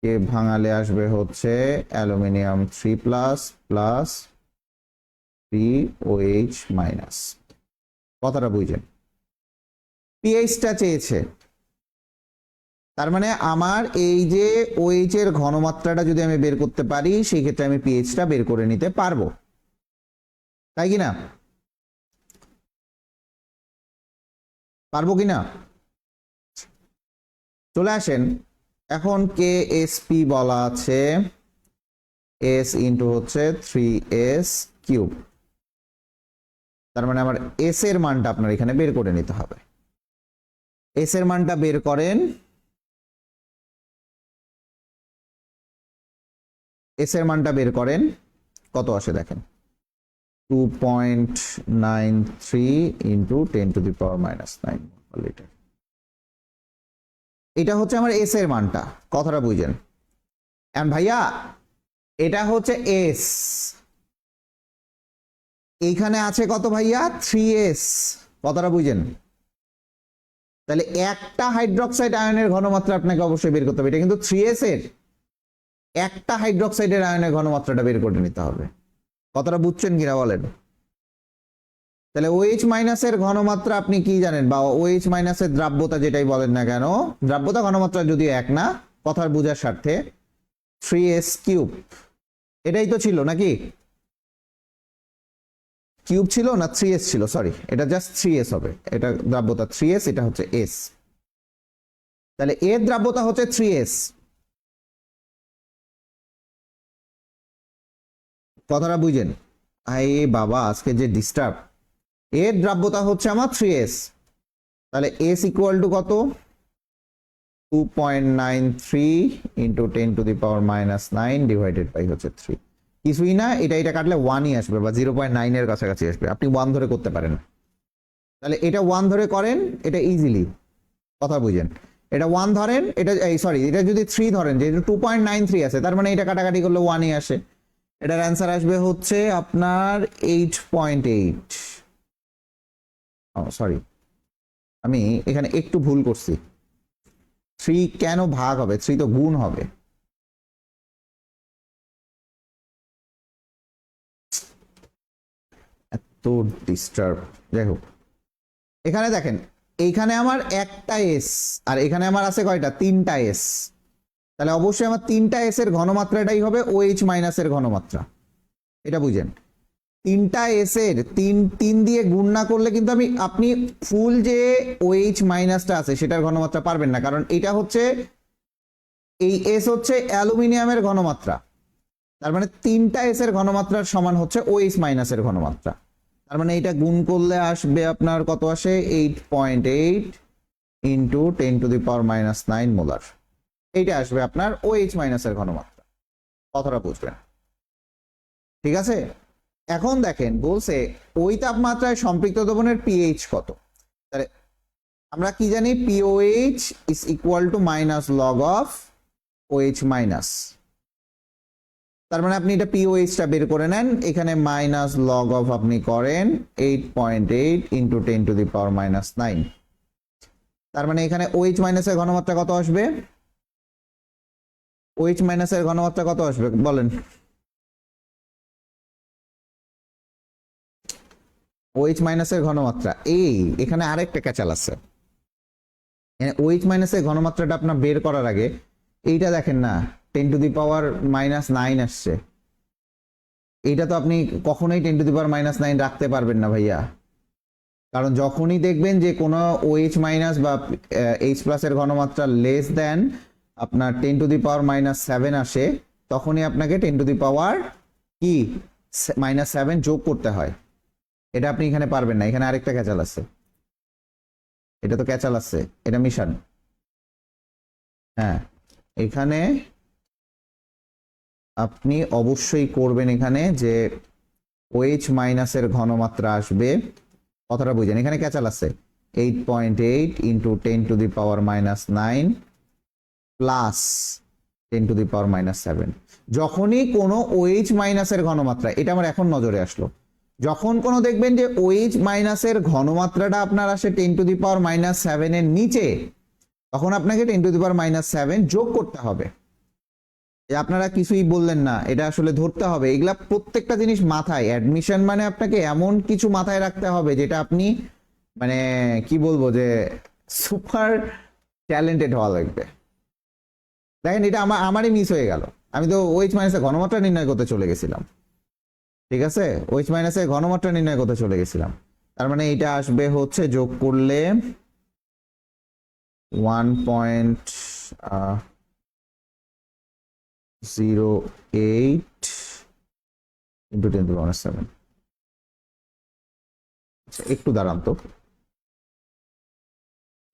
কে ভাঙালে আসবে হচ্ছে অ্যালুমিনিয়াম 3+ প্লাস 3OH মাইনাস। কথাটা বুঝছেন? পিএইচটা চেয়েছে, তার মানে আমার এই যে OH এর ঘনমাত্রাটা যদি আমি বের করতে পারি, সেই ক্ষেত্রে আমি পিএইচটা বের করে নিতে পারবো, তাই কি না? পারবো কিনা? চলে আসেন, এখন কেএসপি বলা আছে এস ইন্টু হচ্ছে 3s কিউব। তার মানে আমার এস এর মানটা আপনার এখানে বের করে নিতে হবে। এস এর মানটা বের করেন, এস এর মানটা বের করেন, কত আসে দেখেন, 2.93 ইন্টু 10⁻⁻⁹ লিটার। এটা হচ্ছে আমার এস এর মানটা, কথাটা বুঝেন। এন্ড ভাইয়া এটা হচ্ছে এস, এইখানে আছে কত ভাইয়া, 3s, কথাটা বুঝেন। তাহলে একটা হাইড্রোক্সাইড আয়নের ঘনমাত্রা আপনাকে অবশ্যই বের করতে হবে। এটা কিন্তু 3s এর একটা হাইড্রোক্সাইডের আয়নের ঘনমাত্রাটা বের করে নিতে হবে। কথাটা বুঝছেন কিনা বলেন? তাহলে OH মাইনাসের ঘনমাত্রা আপনি কি জানেন, বা OH মাইনাসের দ্রাব্যতা যেটাই বলেন না কেন, দ্রাব্যতা ঘনমাত্রা যদিও এক না, কথার বোঝার স্বার্থে 3s কিউব। এটাই তো ছিল নাকি? কিউব ছিল না 3s ছিল? সরি, এটা জাস্ট 3s হবে। এটা দ্রাব্যতা 3s, এটা হচ্ছে s। তাহলে এর দ্রাব্যতা হচ্ছে 3s। কথাটা বুঝেন? আই বাবা, আজকে যে ডিস্টার্ব। এর দ্রাব্যতা হচ্ছে আমার 3s। তাহলে s ইকুয়াল টু কত, 2.93 ইন্টু 10⁻⁹ ডিভাইডেড বাই হচ্ছে 3। কিছুই না, এটা কাটলে 1ই আসবে, বা 0.9 এর কাছাকাছি আসবে। আপনি 1 ধরে করতে পারেন। তাহলে এটা 1 ধরে করেন, এটা ইজিলি, কথা বুঝেন। এটা 1 ধরেন, এটা সরি, এটা যদি 3 ধরেন, যেহেতু 2.93 আছে, তার মানে এটা কাটাকাটি করলে 1ই আসে। এটার অ্যান্সার আসবে হচ্ছে আপনার 8.8। সরি, আমি এখানে একটু ভুল করছি। 3 কেন ভাগ হবে, 3 তো গুণ হবে। এত ডিস্টার্ব, যাই হোক। এখানে দেখেন, এইখানে আমার একটা এস, আর এখানে আমার আছে কয়টা, 3টা এস। তাহলে অবশ্যই আমার 3টা এস এর ঘনমাত্রাটাই হবে OH মাইনাসের ঘনমাত্রা। এটা বুঝেন, 3টা এস এর 3 দিয়ে গুণ না করলে কিন্তু আপনি ফুল যে OH মাইনাসটা আছে সেটার ঘনমাত্রা পারবেন না, কারণ এটা হচ্ছে, এই এস হচ্ছে অ্যালুমিনিয়ামের ঘনমাত্রা। তার মানে 3টা এস এর ঘনমাত্রার সমান হচ্ছে OH মাইনাসের ঘনমাত্রা। তার মানে এটা গুণ করলে আসবে আপনার কত আসে, 8.8 ইন্টু 10⁻⁹ মোলার। এইটা আসবে আপনার OH মাইনাসের ঘনমাত্রা। কথাটা বুঝবেন, ঠিক আছে? এখন দেখেন বলছে ওই তাপমাত্রায় সম্পৃক্ত দ্রবণের পিএইচ কত। তাহলে আমরা কি জানি, POH is equal to minus log of OH minus. তার মানে আপনি এটা POH-টা বের করে নেন, এখানে মাইনাস লগ অফ আপনি করেন 8.8 ইন্টু 10⁻⁹। তার মানে এখানে OH মাইনাসের ঘনমাত্রা কত আসবে, OH মাইনাসের ঘনমাত্রা কত আসবে বলেন? OH মাইনাসের ঘনমাত্রা, এখানে আরেকটা ক্যাচাল আছে। OH মাইনাসের ঘনমাত্রাটা আপনার বের করার আগে এইটা দেখেন না, 10⁻⁹ আসছে। এইটা তো আপনি কখনোই 10⁻⁹ রাখতে পারবেন না ভাইয়া। কারণ যখনই দেখবেন যে কোনো OH মাইনাস বা H প্লাসের ঘনমাত্রা লেস দেন আপনার 10⁻⁻7 আসে, তখনই আপনাকে 10⁻⁻ কি -7 যোগ করতে হয়। এটা আপনি এখানে পারবেন না, এখানে আরেকটা ক্যাচাল আছে, এটা তো ক্যাচাল আছে, এটা মিশান। হ্যাঁ, এখানে আপনি অবশ্যই করবেন এখানে যে OH মাইনাসের ঘনমাত্রা আসবে, কথাটা বুঝেন, এখানে ক্যাচাল আছে 8.8 ইন্টু 10⁻⁻9 প্লাস 10⁻⁻7। যখনই কোনো OH মাইনাসের ঘনমাত্রা, এটা আমার এখন নজরে আসলো, যখন কোনো দেখবেন যে OH মাইনাসের ঘনমাত্রাটা আপনার আসে 10⁻⁻7 এর নিচে, তখন আপনাকে 10⁻⁻7 যোগ করতে হবে। আপনারা কিছুই বললেন না, এটা আসলে ধরতে হবে, এগুলা প্রত্যেকটা জিনিস মাথায়, অ্যাডমিশন মানে আপনাকে এমন কিছু মাথায় রাখতে হবে যেটা আপনি মানে কি বলবো যে সুপার ট্যালেন্টেড হওয়া লাগবে। দেখেন এটা আমারই মিস হয়ে গেল, আমি তো OH মাইনাসের ঘনমাত্রা নির্ণয় করতে চলে গেছিলাম, ঠিক আছে, OH মাইনাসের ঘনমাত্রা নির্ণয় করতে চলে গেছিলাম। তার মানে এটা আসবে হচ্ছে যোগ করলে 1.08 ইন্টু 10⁻⁷। একটু দাঁড়ান তো,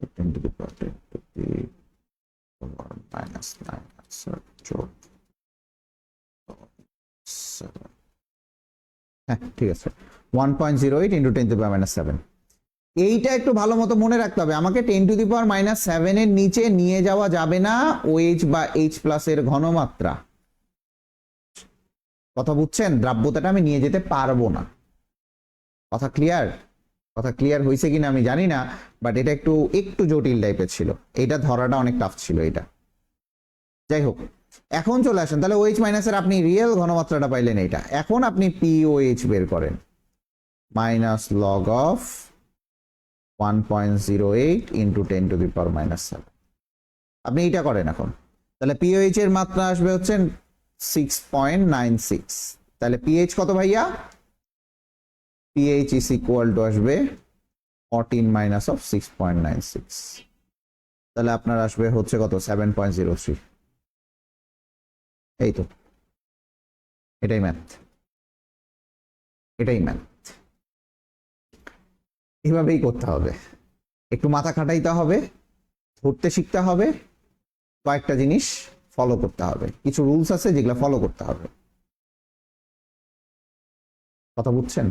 10⁻⁻9 হ্যাঁ ঠিক আছে, 1.08 ইন্টু 10⁻⁷। এইটা একটু ভালো মতো মনে রাখতে হবে, আমাকে 10⁻⁷ এর নিচে নিয়ে যাওয়া যাবে না OH বা H প্লাসের ঘনমাত্রা। কথা বুঝছেন, দ্রাব্যতাটা আমি নিয়ে যেতে পারবো না। কথা ক্লিয়ার? কথা ক্লিয়ার হয়েছে কিনা আমি জানি না, বাট এটা একটু জটিল টাইপের ছিল, এটা ধরাটা অনেক টাফ ছিল এটা। যাই হোক, এখন চলে আসেন তাহলে OH মাইনাসের আপনি রিয়েল ঘনমাত্রাটা পাইলেন এইটা, এখন আপনি POH বের করেন, মাইনাস লগ অফ 1.08 ইন্টু 10⁻⁻7। আপনি এইটা করেন এখন, তাহলে POH এর মাত্রা আসবে হচ্ছে 6.96। তাহলে pH কত ভাইয়া? pH is equal to আসবে 14 মাইনাস অফ 6.96, তাহলে আপনার আসবে হচ্ছে কত 7.03। এই তো, এটাই ম্যাথ, এটাই ম্যাথ, এভাবেই করতে হবে, একটু মাথা খাটাইতে হবে, ধরতে শিখতে হবে, কয়েকটা জিনিস ফলো করতে হবে, কিছু রুলস আছে যেগুলো ফলো করতে হবে। কথা বুঝছেন?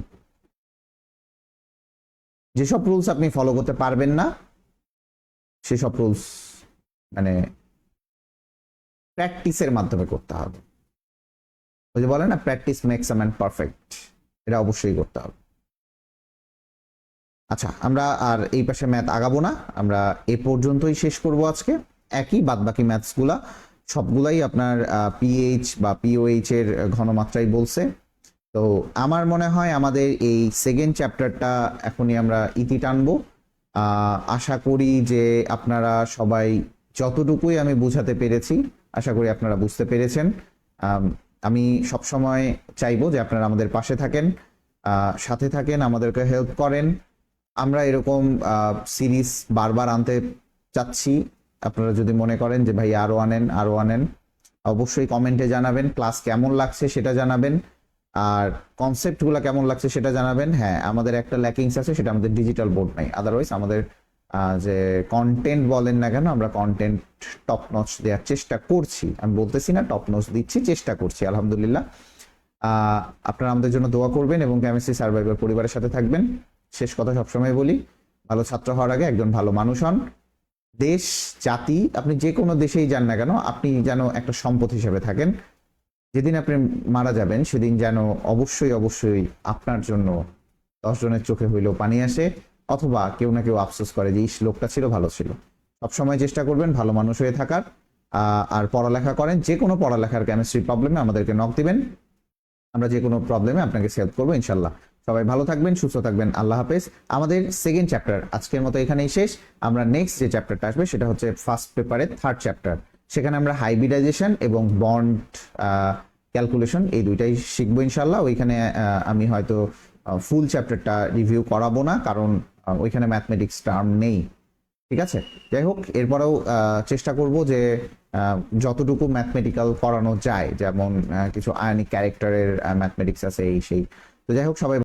যেসব রুলস আপনি ফলো করতে পারবেন না সেসব রুলস মানে প্র্যাকটিসের মাধ্যমে করতে হবে। ওই যে বলে না, practice makes a man perfect, এটা অবশ্যই করতে হবে। আচ্ছা, আমরা আর এই পাশে ম্যাথ আগাবো না, আমরা এ পর্যন্তই শেষ করব আজকে। একই বাদবাকি ম্যাথসগুলা সবগুলাই আপনার PH বা POH এর ঘনমাত্রাই বলছে। তো আমার মনে হয় আমাদের এই সেকেন্ড চ্যাপ্টারটা এখনই আমরা ইতি টানবো। আশা করি যে আপনারা সবাই যতটুকুই আমি বুঝাতে পেরেছি আশা করি আপনারা বুঝতে পেরেছেন। আমি সবসময় চাইবো যে আপনারা আমাদের পাশে থাকেন, সাথে থাকেন, আমাদেরকে হেল্প করেন। আমরা এরকম সিরিজ বারবার আনতে চাচ্ছি, আপনারা যদি মনে করেন যে ভাই আরো আনেন, অবশ্যই কমেন্টে জানাবেন, ক্লাস কেমন লাগছে সেটা জানাবেন, আর কনসেপ্টগুলো কেমন লাগছে সেটা জানাবেন। হ্যাঁ, আমাদের একটা ল্যাকিংস আছে, সেটা আমাদের ডিজিটাল বোর্ড নাই, আদারওয়াইজ আমাদের যে কন্টেন্ট বলেন না কেন, আমরা কন্টেন্ট টপ নচ দেওয়ার চেষ্টা করছি, আমি বলতেছি না টপ নচ দিচ্ছি, চেষ্টা করছি আলহামদুলিল্লাহ। আপনারা আমাদের জন্য দোয়া করবেন এবং কেমিস্ট্রি সার্ভাইভার পরিবারের সাথে থাকবেন। শেষ কথা সবসময় বলি, ভালো ছাত্র হওয়ার আগে একজন ভালো মানুষ হন। দেশ জাতি আপনি যে কোনো দেশেই যান না কেন, আপনি যেন একটা সম্পদ হিসেবে থাকেন। যেদিন আপনি মারা যাবেন সেদিন যেন অবশ্যই আপনার জন্য 10 জনের চোখে হইলেও পানি আসে, অথবা কেউ না কেউ আফসোস করে যে এই লোকটা ছিল, ভালো ছিল। সবসময় চেষ্টা করবেন ভালো মানুষ হয়ে থাকার, আর পড়ালেখা করেন, যে কোনো পড়ালেখার কেমিস্ট্রি প্রবলেমে আমাদেরকে নক দিবেন, আমরা যে কোনো প্রবলেমে আপনাকে হেল্প করবো ইনশাল্লাহ। সবাই ভালো থাকবেন, সুস্থ থাকবেন, আল্লাহ হাফেজ। আমাদের সেকেন্ড চ্যাপ্টার আজকের মতো এখানেই শেষ। আমরা নেক্সট যে চ্যাপ্টারটা আসবে সেটা হচ্ছে ফার্স্ট পেপারের থার্ড চ্যাপ্টার, সেখানে আমরা হাইব্রিডাইজেশন এবং বন্ড ক্যালকুলেশন এই দুইটাই শিখবো ইনশাল্লাহ। ওইখানে আমি হয়তো ফুল চ্যাপ্টারটা রিভিউ করাবো না, কারণ ওইখানে ম্যাথমেটিক্স টার্ম নেই, ঠিক আছে। যাই হোক, এরপরেও চেষ্টা করব যে যতটুকু ম্যাথমেটিক্যাল করানো যায়, যেমন কিছু আয়নিক ক্যারেক্টারের ম্যাথমেটিক্স আছে এই সেই। তো যাই হোক, সবাই